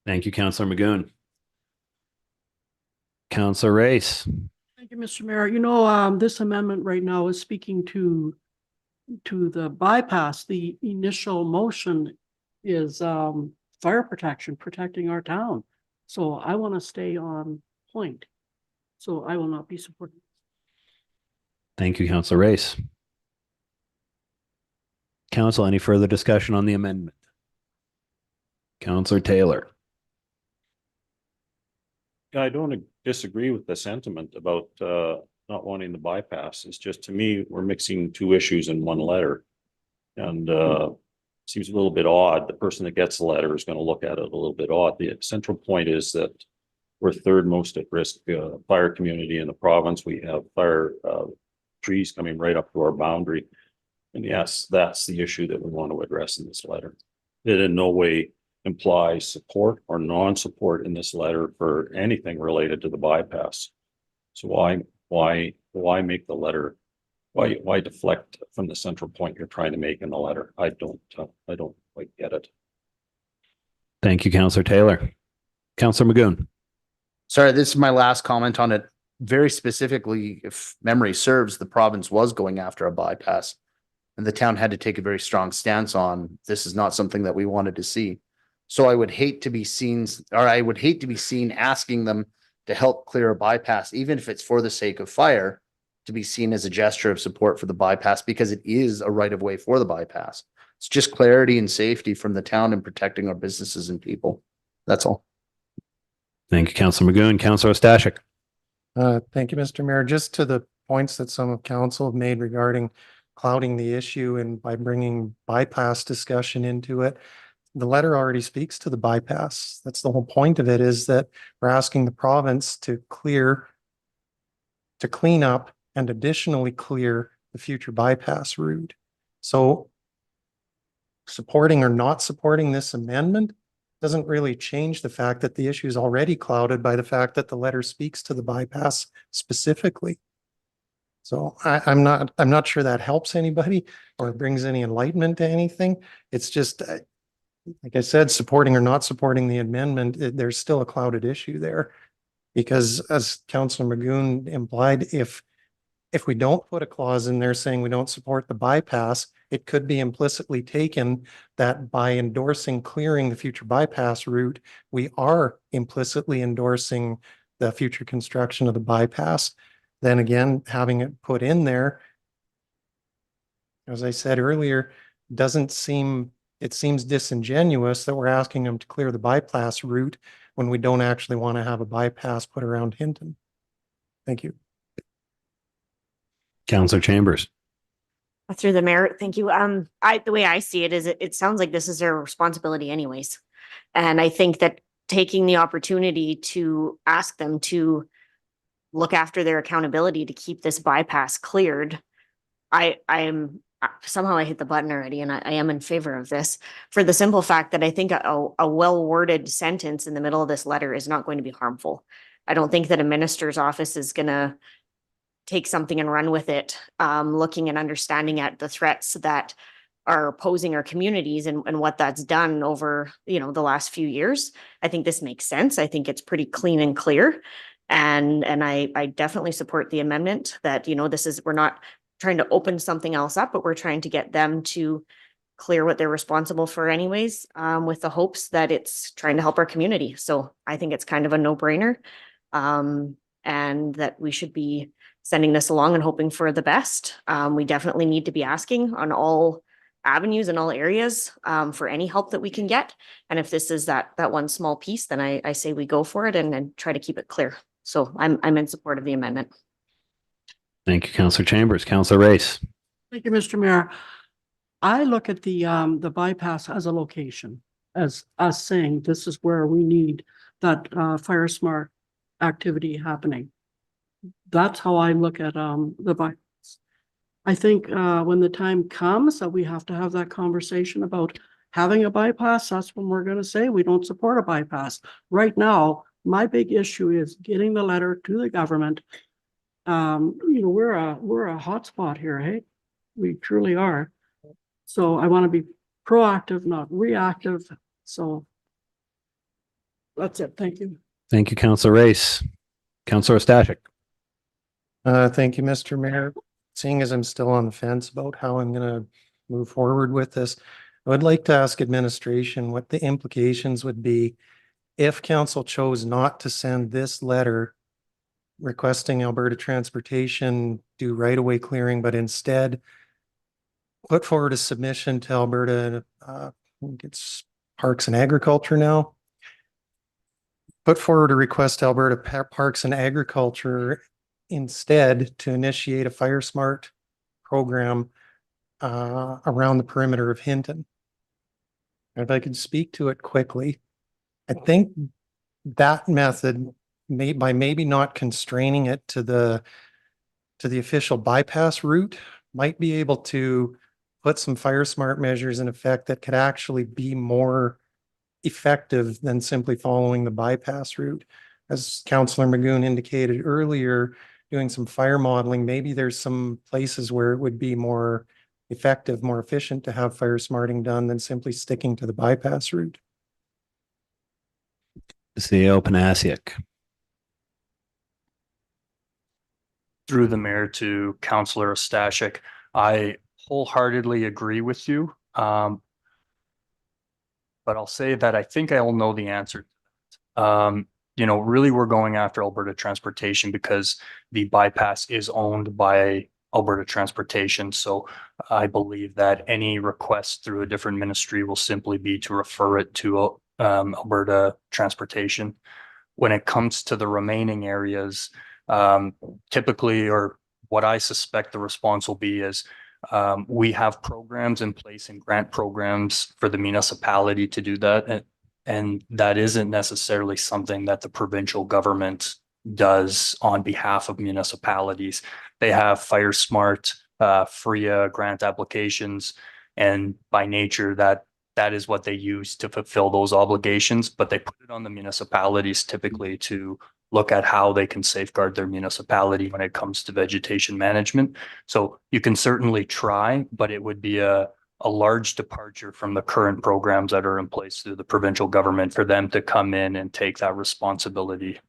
Thank you, Councillor Magoon. Councillor Race. Thank you, Mr. Mayor. This amendment right now is speaking to the bypass. The initial motion is fire protection, protecting our town. So I want to stay on point. So I will not be supporting. Thank you, Councillor Race. Council, any further discussion on the amendment? Councillor Taylor. I don't disagree with the sentiment about not wanting the bypass. It's just, to me, we're mixing two issues in one letter. And seems a little bit odd. The person that gets the letter is going to look at it a little bit odd. The central point is that we're third most at risk, fire community in the province. We have fire, trees coming right up to our boundary. And yes, that's the issue that we want to address in this letter. It in no way implies support or non-support in this letter for anything related to the bypass. So why make the letter? Why deflect from the central point you're trying to make in the letter? I don't quite get it. Thank you, Councillor Taylor. Councillor Magoon. Sorry, this is my last comment on it. Very specifically, if memory serves, the province was going after a bypass. And the town had to take a very strong stance on, this is not something that we wanted to see. So I would hate to be seen, asking them to help clear a bypass, even if it's for the sake of fire, to be seen as a gesture of support for the bypass, because it is a right of way for the bypass. It's just clarity and safety from the town and protecting our businesses and people. That's all. Thank you, Councillor Magoon. Councillor Stashik. Thank you, Mr. Mayor. Just to the points that some of council have made regarding clouding the issue and by bringing bypass discussion into it, the letter already speaks to the bypass. That's the whole point of it, is that we're asking the province to clean up and additionally clear the future bypass route. So supporting or not supporting this amendment doesn't really change the fact that the issue is already clouded by the fact that the letter speaks to the bypass specifically. So I'm not sure that helps anybody or brings any enlightenment to anything. It's just, like I said, supporting or not supporting the amendment, there's still a clouded issue there. Because as Councillor Magoon implied, if we don't put a clause in there saying we don't support the bypass, it could be implicitly taken that by endorsing clearing the future bypass route, we are implicitly endorsing the future construction of the bypass. Then again, having it put in there, as I said earlier, it seems disingenuous that we're asking them to clear the bypass route when we don't actually want to have a bypass put around Hinton. Thank you. Councillor Chambers. Through the mayor, thank you. The way I see it is it sounds like this is their responsibility anyways. And I think that taking the opportunity to ask them to look after their accountability to keep this bypass cleared, I'm somehow I hit the button already, and I am in favor of this for the simple fact that I think a well-worded sentence in the middle of this letter is not going to be harmful. I don't think that a minister's office is going to take something and run with it, looking and understanding at the threats that are posing our communities and what that's done over, the last few years. I think this makes sense. I think it's pretty clean and clear. And I definitely support the amendment that, we're not trying to open something else up, but we're trying to get them to clear what they're responsible for anyways, with the hopes that it's trying to help our community. So I think it's kind of a no-brainer, and that we should be sending this along and hoping for the best. We definitely need to be asking on all avenues and all areas, for any help that we can get. And if this is that one small piece, then I say we go for it and try to keep it clear. So I'm in support of the amendment. Thank you, Councillor Chambers. Councillor Race. Thank you, Mr. Mayor. I look at the bypass as a location, as us saying this is where we need that fire smart activity happening. That's how I look at the bypass. I think when the time comes that we have to have that conversation about having a bypass, that's when we're going to say we don't support a bypass. Right now, my big issue is getting the letter to the government. We're a hotspot here, hey? We truly are. So I want to be proactive, not reactive. So that's it. Thank you. Thank you, Councillor Race. Councillor Stashik. Thank you, Mr. Mayor. Seeing as I'm still on the fence about how I'm going to move forward with this, I would like to ask administration what the implications would be if council chose not to send this letter requesting Alberta Transportation do right-of-way clearing, but instead put forward a submission to Alberta, I think it's Parks and Agriculture now, put forward a request to Alberta Parks and Agriculture instead to initiate a Fire Smart program around the perimeter of Hinton. And if I could speak to it quickly, I think that method by maybe not constraining it to the official bypass route, might be able to put some fire smart measures in effect that could actually be more effective than simply following the bypass route. As Councillor Magoon indicated earlier, doing some fire modeling, maybe there's some places where it would be more effective, more efficient to have fire smarting done than simply sticking to the bypass route. CEO Panasiuk. Through the mayor to Councillor Stashik, I wholeheartedly agree with you. But I'll say that I think I'll know the answer. Really, we're going after Alberta Transportation because the bypass is owned by Alberta Transportation. So I believe that any request through a different ministry will simply be to refer it to Alberta Transportation. When it comes to the remaining areas, typically, or what I suspect the response will be is we have programs in place and grant programs for the municipality to do that. And that isn't necessarily something that the provincial government does on behalf of municipalities. They have Fire Smart, FRIA grant applications, and by nature that is what they use to fulfill those obligations, but they put it on the municipalities typically to look at how they can safeguard their municipality when it comes to vegetation management. So you can certainly try, but it would be a large departure from the current programs that are in place through the provincial government for them to come in and take that responsibility.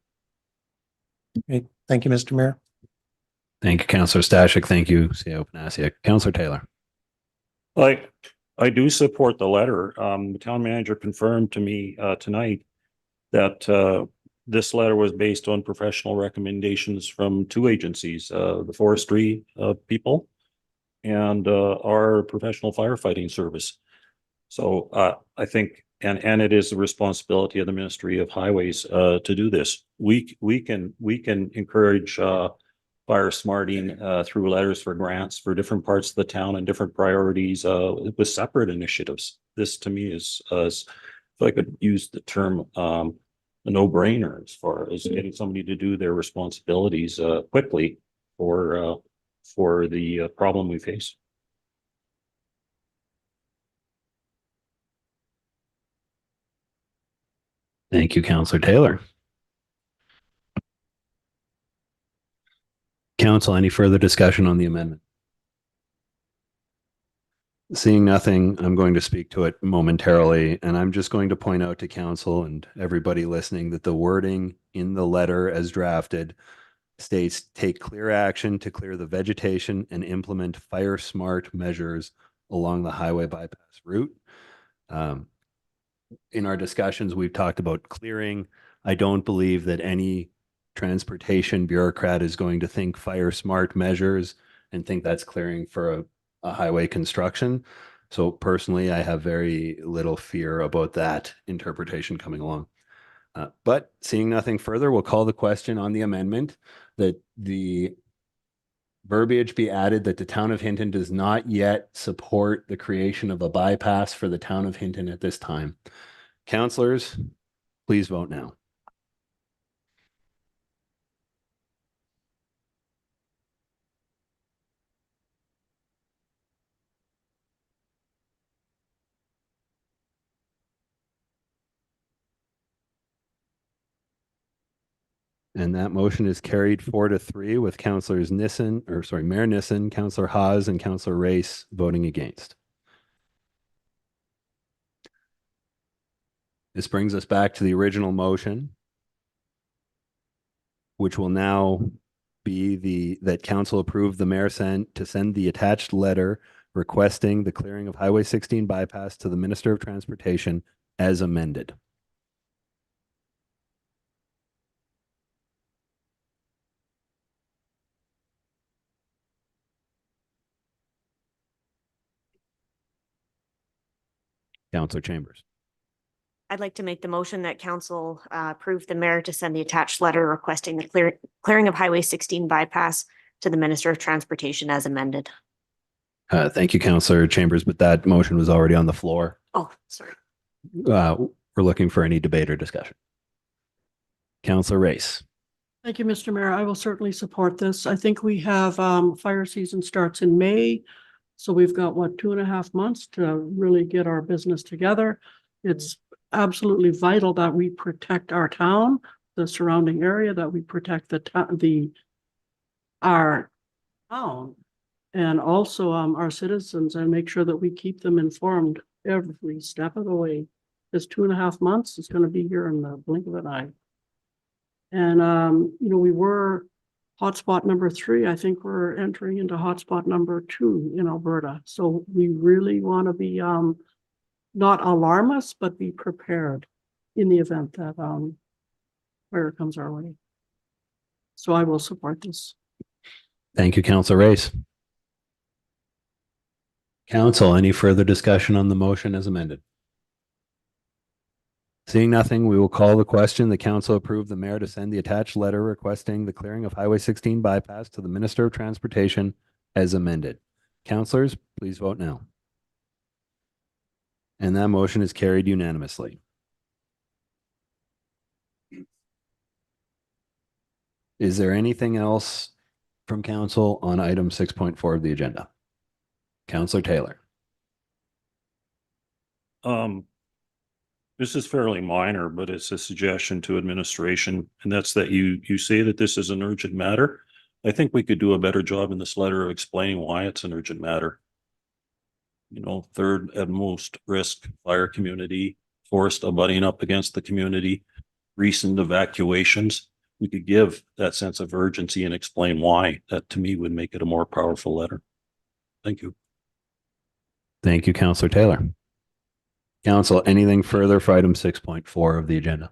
Okay. Thank you, Mr. Mayor. Thank you, Councillor Stashik. Thank you, CEO Panasiuk. Councillor Taylor. I do support the letter. The town manager confirmed to me tonight that this letter was based on professional recommendations from two agencies, the forestry people and our professional firefighting service. So I think, and it is the responsibility of the Ministry of Highways to do this. We can encourage fire smarting through letters for grants for different parts of the town and different priorities with separate initiatives. This to me is, if I could use the term, a no-brainer as far as getting somebody to do their responsibilities quickly for the problem we face. Thank you, Councillor Taylor. Council, any further discussion on the amendment? Seeing nothing, I'm going to speak to it momentarily, and I'm just going to point out to council and everybody listening that the wording in the letter as drafted states take clear action to clear the vegetation and implement fire smart measures along the highway bypass route. In our discussions, we've talked about clearing. I don't believe that any transportation bureaucrat is going to think fire smart measures and think that's clearing for a highway construction. So personally, I have very little fear about that interpretation coming along. But seeing nothing further, we'll call the question on the amendment that the verbiage be added that the town of Hinton does not yet support the creation of a bypass for the town of Hinton at this time. Councillors, please vote now. And that motion is carried 4-3 with Councillors Mayor Nissen, Councillor Haas, and Councillor Race voting against. This brings us back to the original motion, which will now be that council approved the mayor to send the attached letter requesting the clearing of Highway 16 bypass to the Minister of Transportation as amended. Councillor Chambers. I'd like to make the motion that council approve the mayor to send the attached letter requesting the clearing of Highway 16 bypass to the Minister of Transportation as amended. Thank you, Councillor Chambers, but that motion was already on the floor. Oh, sorry. We're looking for any debate or discussion. Councillor Race. Thank you, Mr. Mayor. I will certainly support this. I think we have, fire season starts in May. So we've got, what, 2.5 months to really get our business together. It's absolutely vital that we protect our town, the surrounding area, that we protect our town, and also, our citizens, and make sure that we keep them informed every step of the way. This 2.5 months is gonna be here in the blink of an eye. And, we were hotspot number 3. I think we're entering into hotspot number 2 in Alberta. So we really want to be, not alarmist, but be prepared in the event that, fire comes our way. So I will support this. Thank you, Councillor Race. Council, any further discussion on the motion as amended? Seeing nothing, we will call the question. The council approved the mayor to send the attached letter requesting the clearing of Highway 16 bypass to the Minister of Transportation as amended. Councillors, please vote now. And that motion is carried unanimously. Is there anything else from council on item 6.4 of the agenda? Councillor Taylor. This is fairly minor, but it's a suggestion to administration, and that's that you say that this is an urgent matter. I think we could do a better job in this letter of explaining why it's an urgent matter. Third at most risk fire community, forest abutting up against the community, recent evacuations. We could give that sense of urgency and explain why. That to me would make it a more powerful letter. Thank you. Thank you, Councillor Taylor. Council, anything further for item 6.4 of the agenda?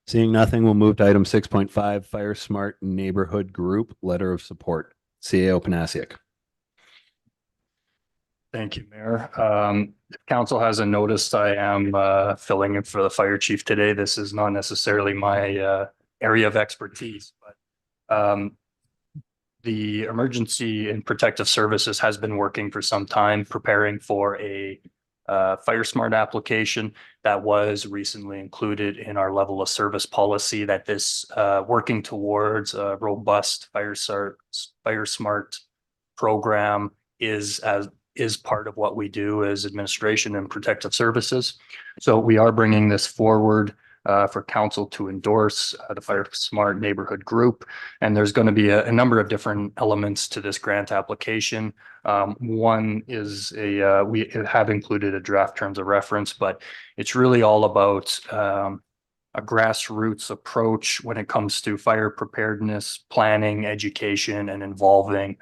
Seeing nothing, we'll move to item 6.5, Fire Smart Neighborhood Group Letter of Support. CAO Panasiuk. Thank you, Mayor. If council hasn't noticed, I am filling in for the fire chief today. This is not necessarily my area of expertise, but the Emergency and Protective Services has been working for some time preparing for a Fire Smart application that was recently included in our level of service policy. That this working towards a robust Fire Smart program is part of what we do as administration and protective services. So we are bringing this forward for council to endorse the Fire Smart Neighborhood Group. And there's going to be a number of different elements to this grant application. One is we have included a draft terms of reference, but it's really all about a grassroots approach when it comes to fire preparedness, planning, education, and involving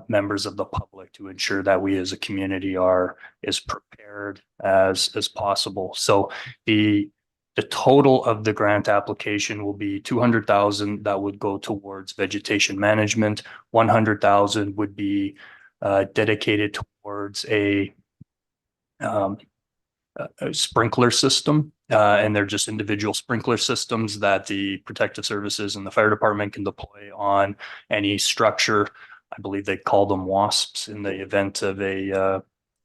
members of the public to ensure that we as a community are as prepared as possible. So the total of the grant application will be 200,000 that would go towards vegetation management. 100,000 would be dedicated towards a sprinkler system, and they're just individual sprinkler systems that the protective services and the fire department can deploy on any structure. I believe they call them WASPs in the event of a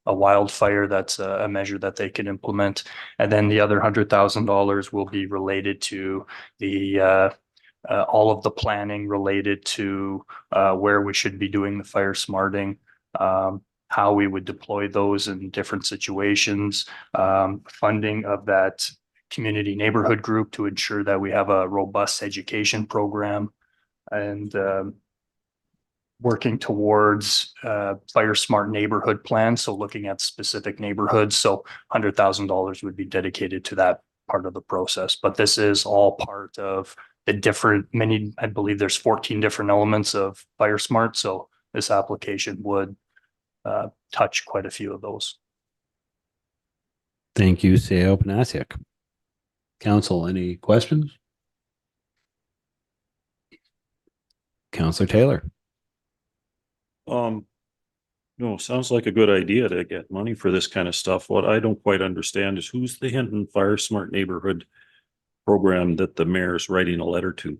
wildfire. That's a measure that they can implement. And then the other $100,000 will be related to the all of the planning related to where we should be doing the fire smarting, how we would deploy those in different situations, funding of that community neighborhood group to ensure that we have a robust education program, and working towards Fire Smart neighborhood plan. So looking at specific neighborhoods. So $100,000 would be dedicated to that part of the process. But this is all part of the I believe there's 14 different elements of Fire Smart. So this application would touch quite a few of those. Thank you, CAO Panasiuk. Council, any questions? Councillor Taylor. No, sounds like a good idea to get money for this kind of stuff. What I don't quite understand is who's the Hinton Fire Smart Neighborhood program that the mayor's writing a letter to?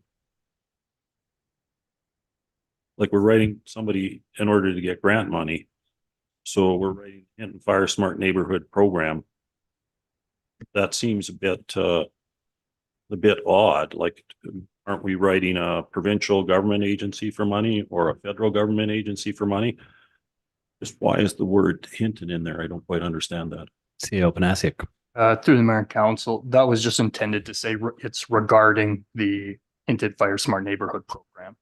Like we're writing somebody in order to get grant money. So we're writing Hinton Fire Smart Neighborhood program. That seems a bit odd. Like aren't we writing a provincial government agency for money or a federal government agency for money? Just why is the word hinted in there? I don't quite understand that. CEO Panasiuk. Through the mayor and council, that was just intended to say it's regarding the hinted Fire Smart Neighborhood Program.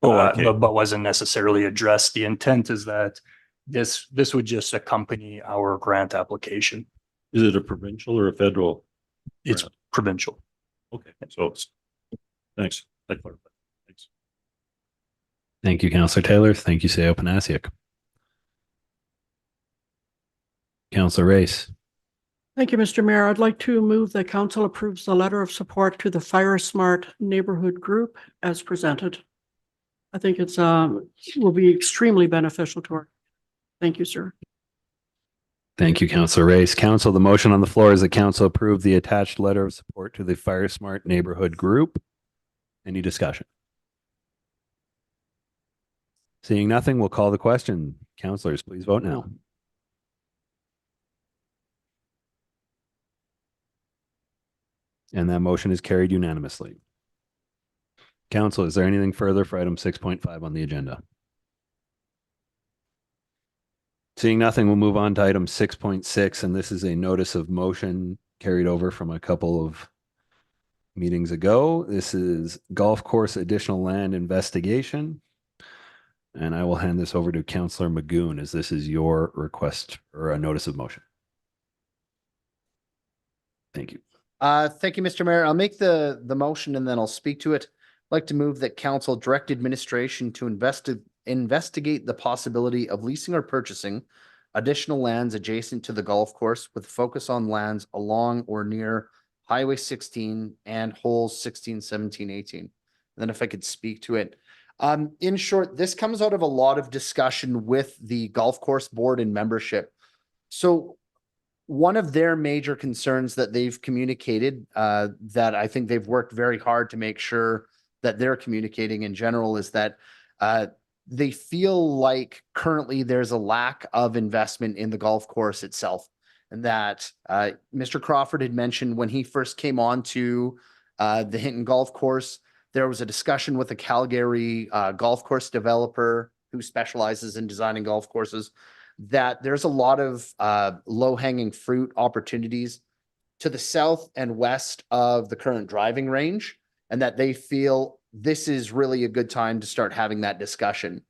Okay. But wasn't necessarily addressed. The intent is that this would just accompany our grant application. Is it a provincial or a federal? It's grant? provincial. Okay, so it's, thanks. That clarifies. Thanks. Thank you, Councillor Taylor. Thank you, CEO Panasiuk. Councillor Race. Thank you, Mr. Mayor. I'd like to move that council approves the letter of support to the Fire Smart Neighborhood Group as presented. I think it's will be extremely beneficial to our. Thank you, sir. Thank you, Councillor Race. Council, the motion on the floor is that council approve the attached letter of support to the Fire Smart Neighborhood Group. Any discussion? Seeing nothing, we'll call the question. Councillors, please vote now. And that motion is carried unanimously. Council, is there anything further for item 6.5 on the agenda? Seeing nothing, we'll move on to item 6.6, and this is a notice of motion carried over from a couple of meetings ago. This is golf course additional land investigation. And I will hand this over to Councillor Magoon, as this is your request or a notice of motion. Thank you. Thank you, Mr. Mayor. I'll make the motion and then I'll speak to it. I'd like to move that council direct administration to investigate the possibility of leasing or purchasing additional lands adjacent to the golf course with focus on lands along or near Highway 16 and holes 16, 17, 18. And then if I could speak to it. In short, this comes out of a lot of discussion with the golf course board and membership. So one of their major concerns that they've communicated, that I think they've worked very hard to make sure that they're communicating in general, is that they feel like currently there's a lack of investment in the golf course itself. And that Mr. Crawford had mentioned when he first came on to the Hinton Golf Course, there was a discussion with a Calgary golf course developer who specializes in designing golf courses, that there's a lot of low-hanging fruit opportunities to the south and west of the current driving range, and that they feel this is really a good time to start having that discussion.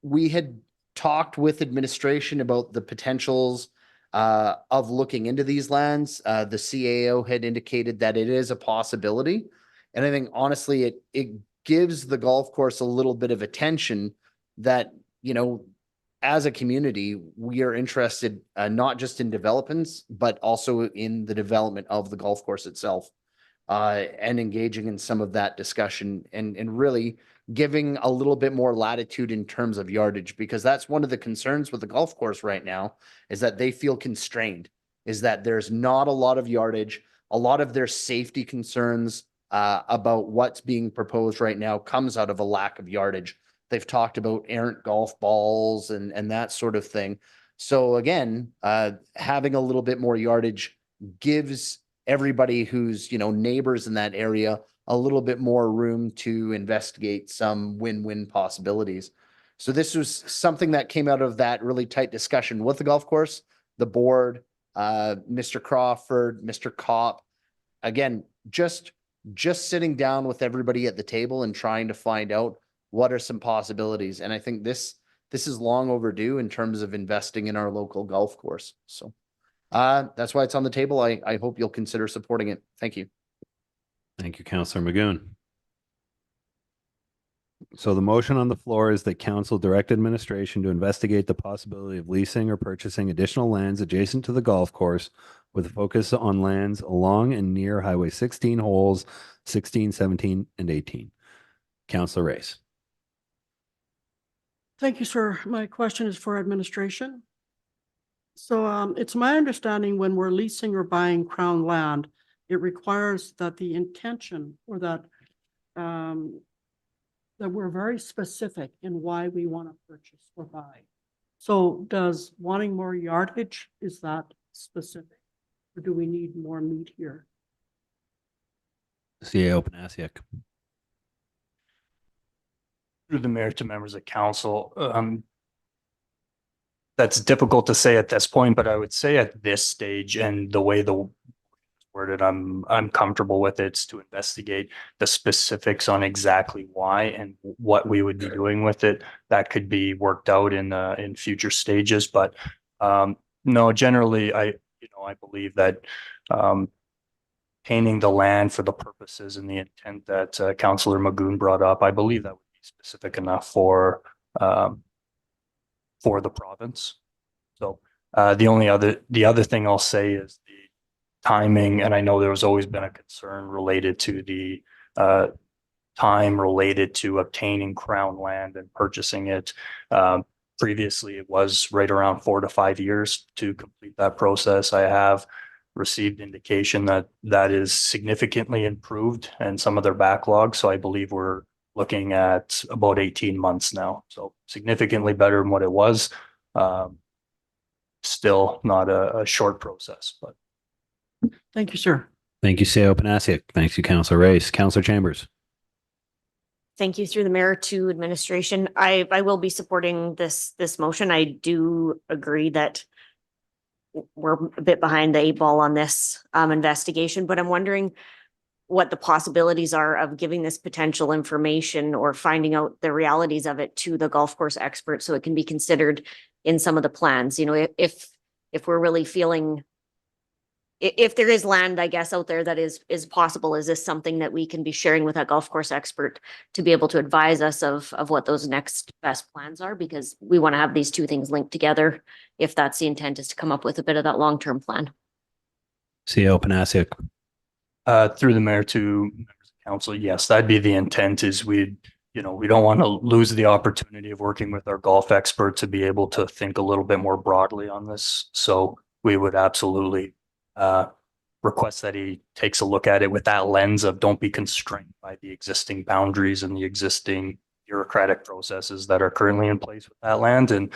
We had talked with administration about the potentials of looking into these lands. The CAO had indicated that it is a possibility. And I think honestly, it gives the golf course a little bit of attention that, you know, as a community, we are interested not just in developments, but also in the development of the golf course itself, and engaging in some of that discussion and really giving a little bit more latitude in terms of yardage, because that's one of the concerns with the golf course right now, is that they feel constrained, is that there's not a lot of yardage. A lot of their safety concerns about what's being proposed right now comes out of a lack of yardage. They've talked about errant golf balls and that sort of thing. So again, having a little bit more yardage gives everybody who's, you know, neighbors in that area a little bit more room to investigate some win-win possibilities. So this was something that came out of that really tight discussion with the golf course, the board, Mr. Crawford, Mr. Kopp. Again, just sitting down with everybody at the table and trying to find out what are some possibilities. And I think this is long overdue in terms of investing in our local golf course. So that's why it's on the table. I hope you'll consider supporting it. Thank you. Thank you, Councillor Magoon. So the motion on the floor is that council direct administration to investigate the possibility of leasing or purchasing additional lands adjacent to the golf course with a focus on lands along and near Highway 16 holes 16, 17, and 18. Councillor Race. Thank you, sir. My question is for administration. So it's my understanding when we're leasing or buying Crown land, it requires that the intention or that that we're very specific in why we want to purchase or buy. So does wanting more yardage, is that specific? Or do we need more meat here? CAO Panasiuk. Through the mayor to members of council, that's difficult to say at this point, but I would say at this stage and the way the worded, I'm comfortable with it, to investigate the specifics on exactly why and what we would be doing with it. That could be worked out in future stages, but no, generally, I believe that painting the land for the purposes and the intent that Councillor Magoon brought up, I believe that would be specific enough for the province. So the other thing I'll say is the timing, and I know there was always been a concern related to the time related to obtaining Crown land and purchasing it. Previously, it was right around 4 to 5 years to complete that process. I have received indication that that is significantly improved and some of their backlog. So I believe we're looking at about 18 months now. So significantly better than what it was. Still not a short process, but. Thank you, sir. Thank you, CAO Panasiuk. Thank you, Councillor Race. Councillor Chambers. Thank you through the mayor to administration. I will be supporting this motion. I do agree that we're a bit behind the 8 ball on this investigation, but I'm wondering what the possibilities are of giving this potential information or finding out the realities of it to the golf course expert so it can be considered in some of the plans. You know, if we're really feeling, if there is land, I guess, out there that is possible, is this something that we can be sharing with that golf course expert to be able to advise us of what those next best plans are? Because we want to have these two things linked together, if that's the intent, is to come up with a bit of that long-term plan. CAO Panasiuk. Through the mayor to members of council, yes, that'd be the intent. Is we don't want to lose the opportunity of working with our golf expert to be able to think a little bit more broadly on this. So we would absolutely request that he takes a look at it with that lens of don't be constrained by the existing boundaries and the existing bureaucratic processes that are currently in place with that land, and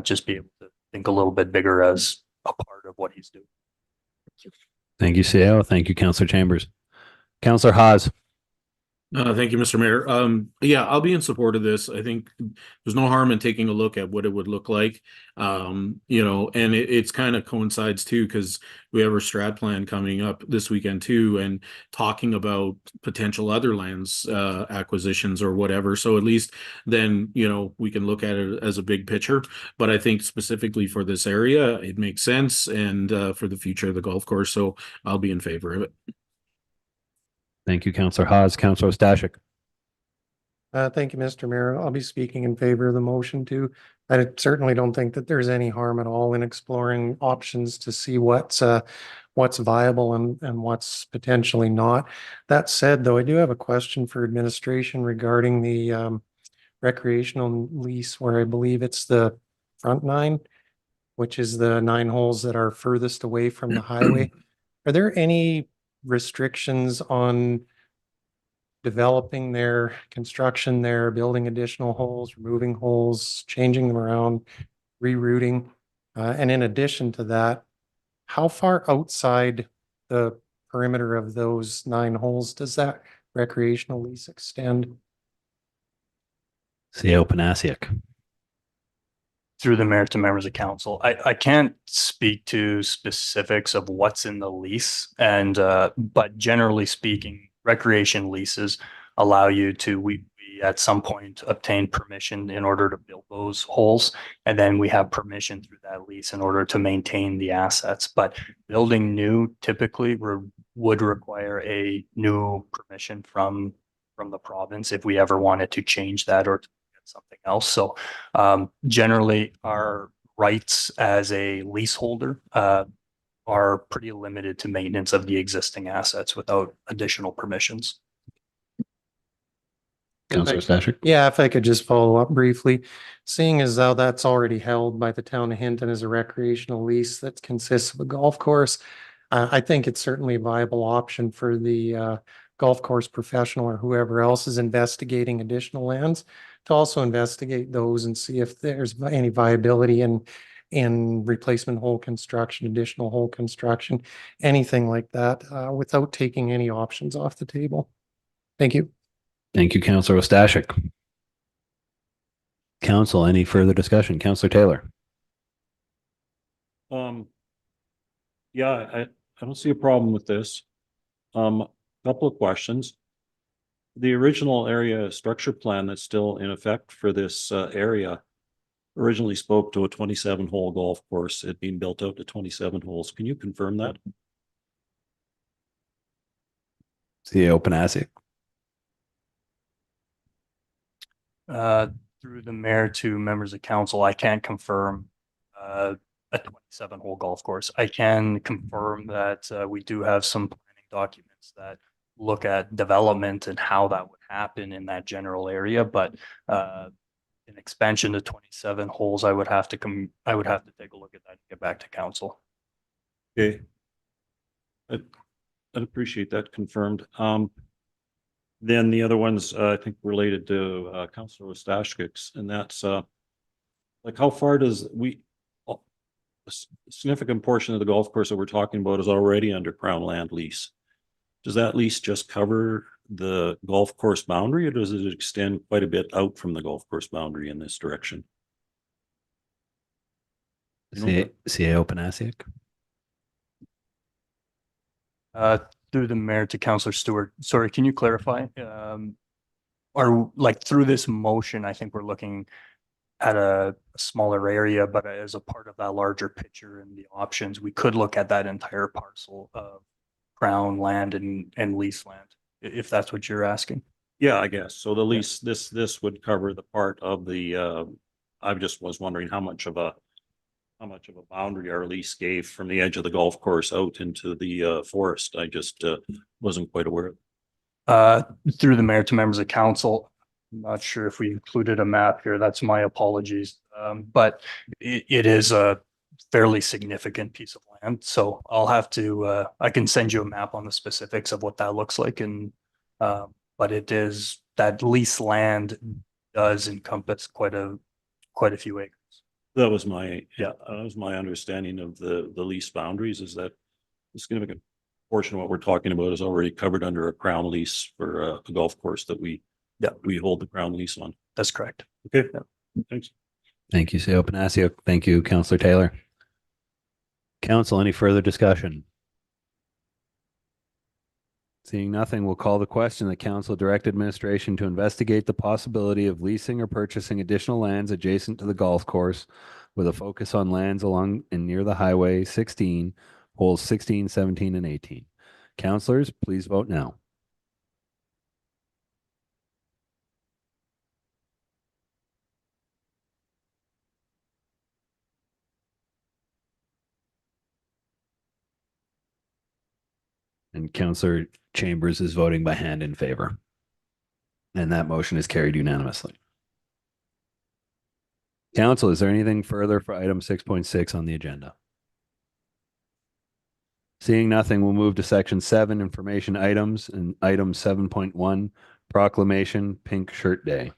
just be able to think a little bit bigger as a part of what he's doing. Thank you, CAO. Thank you, Councillor Chambers. Councillor Haas. Thank you, Mr. Mayor. Yeah, I'll be in support of this. I think there's no harm in taking a look at what it would look like. And it's kind of coincides too, because we have our strat plan coming up this weekend too, and talking about potential other lands acquisitions or whatever. So at least then, we can look at it as a big picture. But I think specifically for this area, it makes sense, and for the future of the golf course. So I'll be in favor of it. Thank you, Councillor Haas. Councillor Stashik. Thank you, Mr. Mayor. I'll be speaking in favor of the motion too. I certainly don't think that there's any harm at all in exploring options to see what's viable and what's potentially not. That said, though, I do have a question for administration regarding the recreational lease, where I believe it's the front 9, which is the 9 holes that are furthest away from the highway. Are there any restrictions on developing their construction there, building additional holes, removing holes, changing them around, rerouting? And in addition to that, how far outside the perimeter of those 9 holes does that recreational lease extend? CAO Panasiuk. Through the mayor to members of council, I can't speak to specifics of what's in the lease, and but generally speaking, recreation leases allow you to we at some point obtain permission in order to build those holes, and then we have permission through that lease in order to maintain the assets. But building new typically would require a new permission from the province if we ever wanted to change that or to something else. So generally our rights as a leaseholder are pretty limited to maintenance of the existing assets without additional permissions. Councillor Stashik. Yeah, if I could just follow up briefly, seeing as though that's already held by the town of Hinton as a recreational lease that consists of a golf course, I think it's certainly a viable option for the golf course professional or whoever else is investigating additional lands to also investigate those and see if there's any viability in in replacement hole construction, additional hole construction, anything like that, without taking any options off the table. Thank you. Thank you, Councillor Ostashik. Council, any further discussion? Councillor Taylor. Yeah, I don't see a problem with this. Couple of questions. The original area structure plan that's still in effect for this area originally spoke to a 27-hole golf course. It being built out to 27 holes. Can you confirm that? CEO Panasiuk. Through the mayor to members of council, I can't confirm a 27-hole golf course. I can confirm that we do have some planning documents that look at development and how that would happen in that general area, but an expansion to 27 holes, I would have to take a look at that and get back to council. Okay. I'd appreciate that confirmed. Then the other ones, I think related to Councillor Ostashik's, and that's like how far does a significant portion of the golf course that we're talking about is already under Crown land lease. Does that lease just cover the golf course boundary, or does it extend quite a bit out from the golf course boundary in this direction? CEO Panasiuk. Through the mayor to Councillor Stewart. Sorry, can you clarify? Or like through this motion, I think we're looking at a smaller area, but as a part of that larger picture and the options, we could look at that entire parcel of Crown land and lease land, if that's what you're asking. Yeah, I guess. So the lease, this would cover the part of the, I just was wondering how much of a boundary our lease gave from the edge of the golf course out into the forest. I just wasn't quite aware. Through the mayor to members of council, I'm not sure if we included a map here. That's my apologies. But it is a fairly significant piece of land. So I'll have to, I can send you a map on the specifics of what that looks like. And, but it is, that lease land does encompass quite a few acres. That was my, that was my understanding of the lease boundaries, is that a significant portion of what we're talking about is already covered under a Crown lease for a golf course that we hold the Crown lease on. That's correct. Okay, thanks. Thank you, CEO Panasiuk. Thank you, Councillor Taylor. Council, any further discussion? Seeing nothing, we'll call the question that council direct administration to investigate the possibility of leasing or purchasing additional lands adjacent to the golf course with a focus on lands along and near the highway 16, holes 16, 17, and 18. Councillors, please vote now. And Councillor Chambers is voting by hand in favor. And that motion is carried unanimously. Council, is there anything further for item 6.6 on the agenda? Seeing nothing, we'll move to section 7, information items, and item 7.1, proclamation, Pink Shirt Day.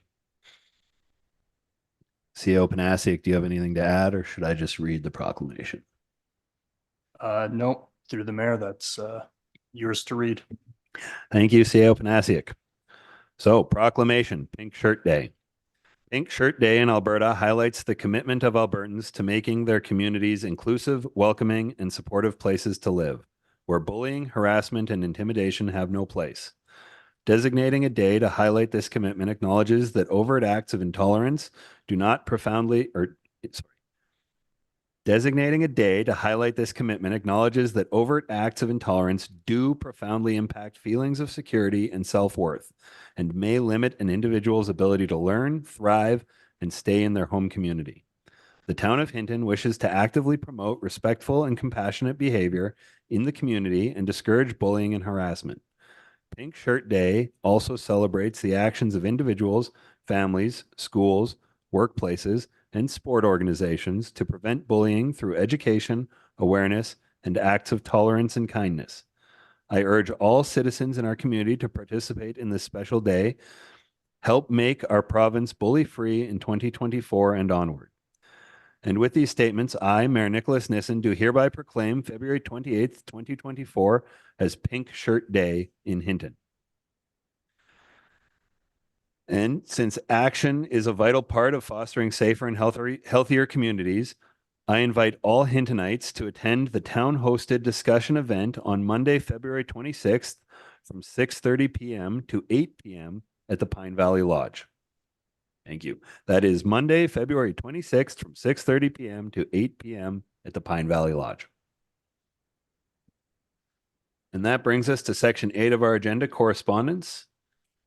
CEO Panasiuk, do you have anything to add, or should I just read the proclamation? No, through the mayor, that's yours to read. Thank you, CEO Panasiuk. So, proclamation, Pink Shirt Day. Pink Shirt Day in Alberta highlights the commitment of Albertans to making their communities inclusive, welcoming, and supportive places to live, where bullying, harassment, and intimidation have no place. Designating a day to highlight this commitment acknowledges that overt acts of intolerance do not profoundly, Designating a day to highlight this commitment acknowledges that overt acts of intolerance do profoundly impact feelings of security and self-worth, and may limit an individual's ability to learn, thrive, and stay in their home community. The town of Hinton wishes to actively promote respectful and compassionate behavior in the community and discourage bullying and harassment. Pink Shirt Day also celebrates the actions of individuals, families, schools, workplaces, and sport organizations to prevent bullying through education, awareness, and acts of tolerance and kindness. I urge all citizens in our community to participate in this special day, help make our province bully-free in 2024 and onward. And with these statements, I, Mayor Nicholas Nissen, do hereby proclaim February 28th, 2024 as Pink Shirt Day in Hinton. And since action is a vital part of fostering safer and healthier communities, I invite all Hintonites to attend the town-hosted discussion event on Monday, February 26th from 6:30 p.m. to 8 p.m. at the Pine Valley Lodge. Thank you. That is Monday, February 26th from 6:30 p.m. to 8 p.m. at the Pine Valley Lodge. And that brings us to section 8 of our agenda, correspondence.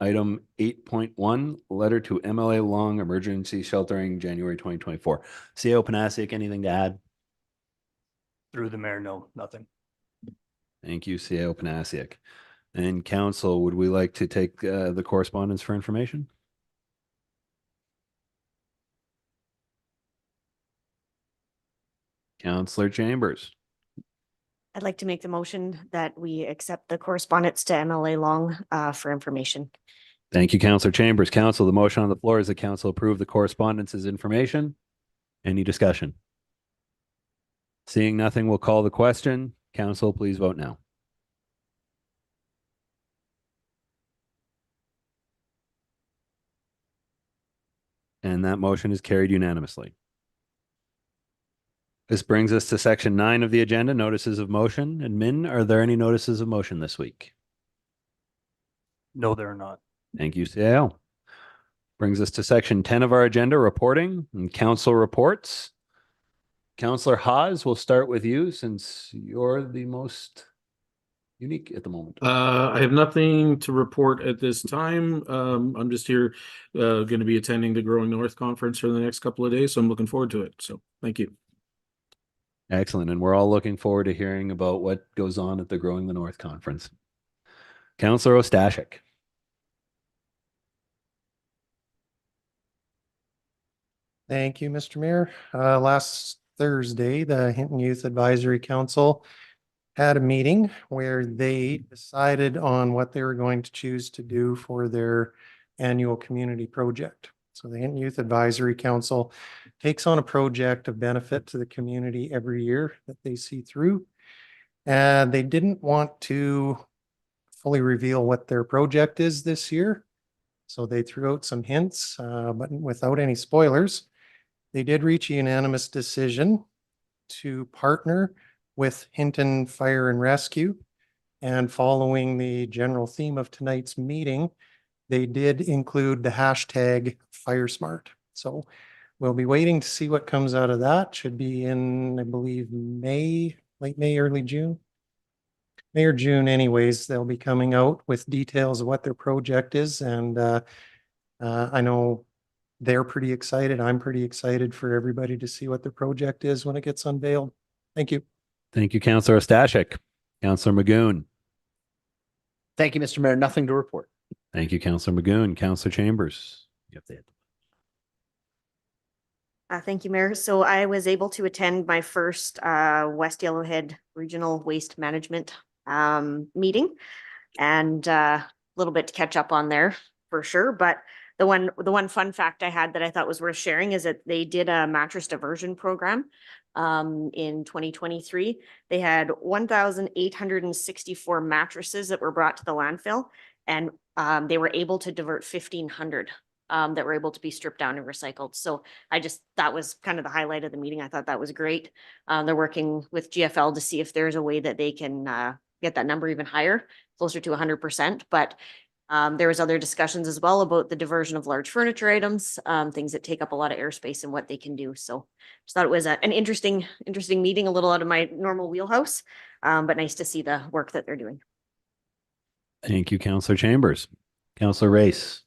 Item 8.1, letter to MLA Long Emergency Sheltering, January 2024. CAO Panasic, anything to add? Through the mayor, no, nothing. Thank you, CAO Panasic. And council, would we like to take the correspondence for information? Councillor Chambers. I'd like to make the motion that we accept the correspondence to MLA Long for information. Thank you, Councillor Chambers. Council, the motion on the floor is the council approve the correspondence as information. Any discussion? Seeing nothing, we'll call the question. Council, please vote now. And that motion is carried unanimously. This brings us to section 9 of the agenda, notices of motion. Admin, are there any notices of motion this week? No, they're not. Thank you, CAO. Brings us to section 10 of our agenda, reporting and council reports. Councillor Haas, we'll start with you since you're the most unique at the moment. I have nothing to report at this time. I'm just here, going to be attending the Growing North Conference for the next couple of days, so I'm looking forward to it. So thank you. Excellent. And we're all looking forward to hearing about what goes on at the Growing the North Conference. Councillor Ostashik. Thank you, Mr. Mayor. Last Thursday, the Hinton Youth Advisory Council had a meeting where they decided on what they were going to choose to do for their annual community project. So the Hinton Youth Advisory Council takes on a project of benefit to the community every year that they see through. And they didn't want to fully reveal what their project is this year. So they threw out some hints, but without any spoilers. They did reach a unanimous decision to partner with Hinton Fire and Rescue. And following the general theme of tonight's meeting, they did include the hashtag FireSmart. So we'll be waiting to see what comes out of that. Should be in, I believe, May, late May, early June. May or June anyways, they'll be coming out with details of what their project is. And I know they're pretty excited. I'm pretty excited for everybody to see what their project is when it gets unveiled. Thank you. Thank you, Councillor Ostashik. Councillor Magoon. Thank you, Mr. Mayor. Nothing to report. Thank you, Councillor Magoon. Councillor Chambers. You have to hit. Thank you, Mayor. So I was able to attend my first West Yellowhead Regional Waste Management meeting, and a little bit to catch up on there for sure. But the one fun fact I had that I thought was worth sharing is that they did a mattress diversion program in 2023. They had 1,864 mattresses that were brought to the landfill, and they were able to divert 1,500 that were able to be stripped down and recycled. So that was kind of the highlight of the meeting. I thought that was great. They're working with GFL to see if there's a way that they can get that number even higher, closer to 100%. But there was other discussions as well about the diversion of large furniture items, things that take up a lot of airspace and what they can do. So just thought it was an interesting meeting, a little out of my normal wheelhouse, but nice to see the work that they're doing. Thank you, Councillor Chambers. Councillor Race.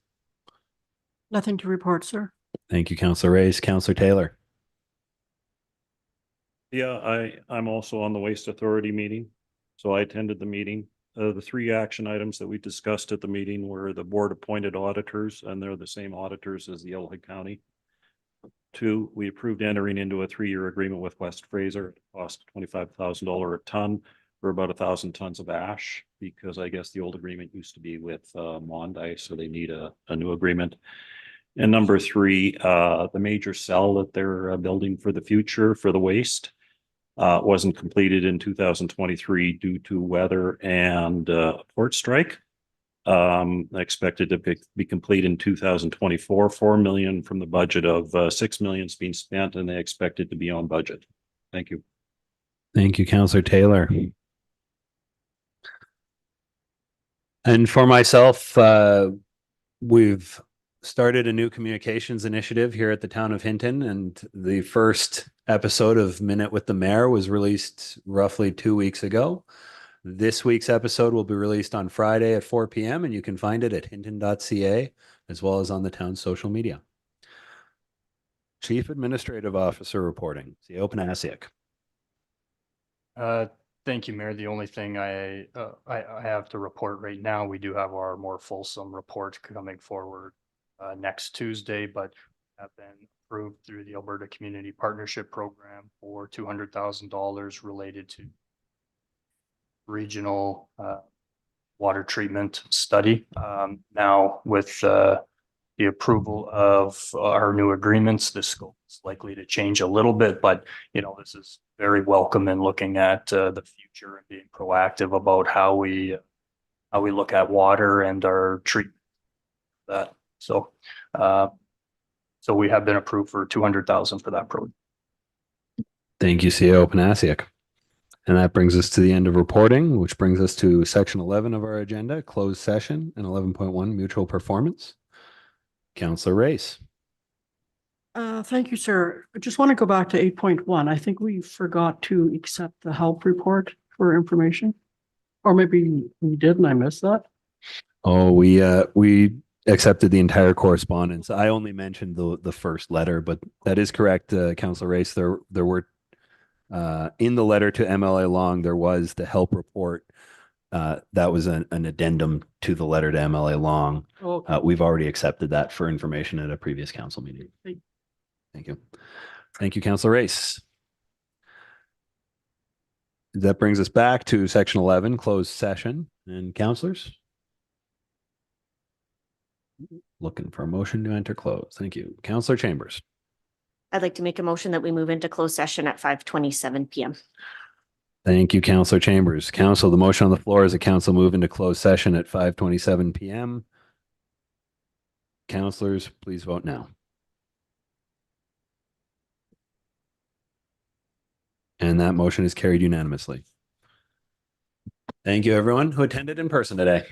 Nothing to report, sir. Thank you, Councillor Race. Councillor Taylor. Yeah, I'm also on the Waste Authority meeting. So I attended the meeting. The 3 action items that we discussed at the meeting were the board appointed auditors, and they're the same auditors as the Yellowhead County. 2, we approved entering into a 3-year agreement with West Fraser. It cost $25,000 a ton for about 1,000 tons of ash, because I guess the old agreement used to be with Mondi, so they need a new agreement. And number three, the major cell that they're building for the future for the waste wasn't completed in 2023 due to weather and port strike. Expected to be complete in 2024. 4 million from the budget of 6 million is being spent, and they expect it to be on budget. Thank you. Thank you, Councillor Taylor. And for myself, we've started a new communications initiative here at the town of Hinton, and the first episode of Minute with the Mayor was released roughly 2 weeks ago. This week's episode will be released on Friday at 4 p.m. and you can find it at hinton.ca as well as on the town's social media. Chief Administrative Officer reporting. CEO Panasiuk. Thank you, Mayor. The only thing I have to report right now, we do have our more fulsome report coming forward next Tuesday, but have been approved through the Alberta Community Partnership Program for $200,000 related to regional water treatment study. Now with the approval of our new agreements, the scope is likely to change a little bit, but this is very welcome in looking at the future and being proactive about how we look at water and our treatment. So we have been approved for $200,000 for that project. Thank you, CEO Panasiuk. And that brings us to the end of reporting, which brings us to section 11 of our agenda, closed session, and 11.1 mutual performance. Councillor Race. Thank you, sir. I just want to go back to 8.1. I think we forgot to accept the help report for information. Or maybe we did and I missed that. Oh, we accepted the entire correspondence. I only mentioned the first letter, but that is correct, Councillor Race. There were in the letter to MLA Long, there was the help report. That was an addendum to the letter to MLA Long. Okay. We've already accepted that for information at a previous council meeting. Thank you. Thank you, Councillor Race. That brings us back to section 11, closed session. And councillors? Looking for a motion to enter close. Thank you. Councillor Chambers. I'd like to make a motion that we move into closed session at 5:27 p.m. Thank you, Councillor Chambers. Council, the motion on the floor is a council move into closed session at 5:27 p.m. Councillors, please vote now. And that motion is carried unanimously. Thank you, everyone who attended in person today.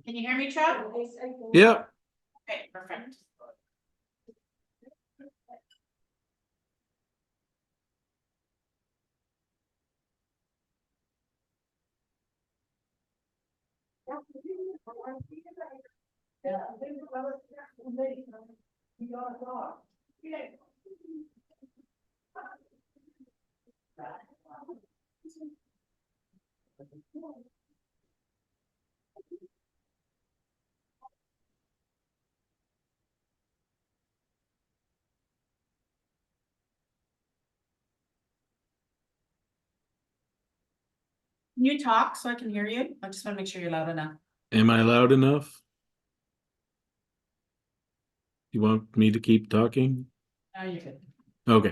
Can you hear me, Chuck? Yeah. Okay, perfect. Can you talk so I can hear you? I just want to make sure you're loud enough. Am I loud enough? You want me to keep talking? Now you can. Okay.